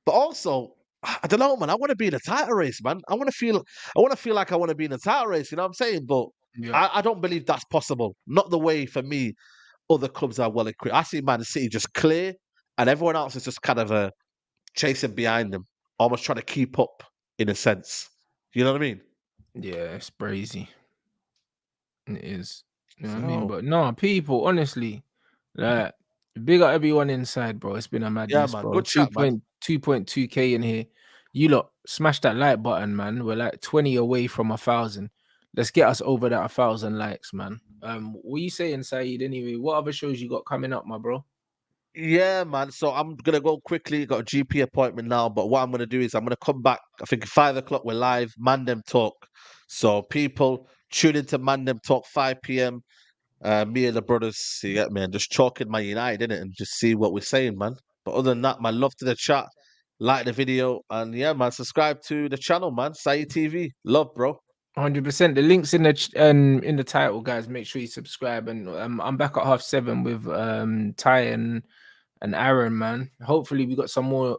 But also, I don't know, man. I want to be in a title race, man. I want to feel like I want to be in a title race. You know what I'm saying? But Yep. I don't believe that's possible. Not the way for me. Other clubs are well equipped. I see Man City just clear, and everyone else is just kind of chasing behind them, almost trying to keep up in a sense. You know what I mean? Yeah, it's crazy. It is. You know what I mean? So But no, people, honestly, like big up everyone inside, bro. It's been a yeah, madness, man. bro. Good chat, man. 2.2K in here. You lot smash that like button, man. We're like 20 away from 1,000. Let's get us over that 1,000 likes, man. What you saying, Saeed? Anyway, what other shows you got coming up, my bro? Yeah, man. So I'm gonna go quickly. Got a GP appointment now, but what I'm gonna do is I'm gonna come back. I think 5 o'clock we're live. Mandem Talk. So people tune into Mandem Talk 5 p.m. Me and the brothers, you get me, and just chalking my United in it and just see what we're saying, man. But other than that, man, love to the chat, like the video, and yeah, man, subscribe to the channel, man. Saeed TV, love, bro. 100%. The links in the title, guys. Make sure you subscribe. And I'm back at 7:30 with Ty and Aaron, man. Hopefully, we got some more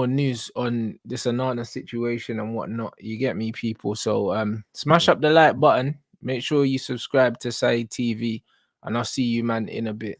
news on this Onana situation and whatnot. You get me, people. So smash up the like button. Make sure you subscribe to Saeed TV, and I'll see you, man, in a bit.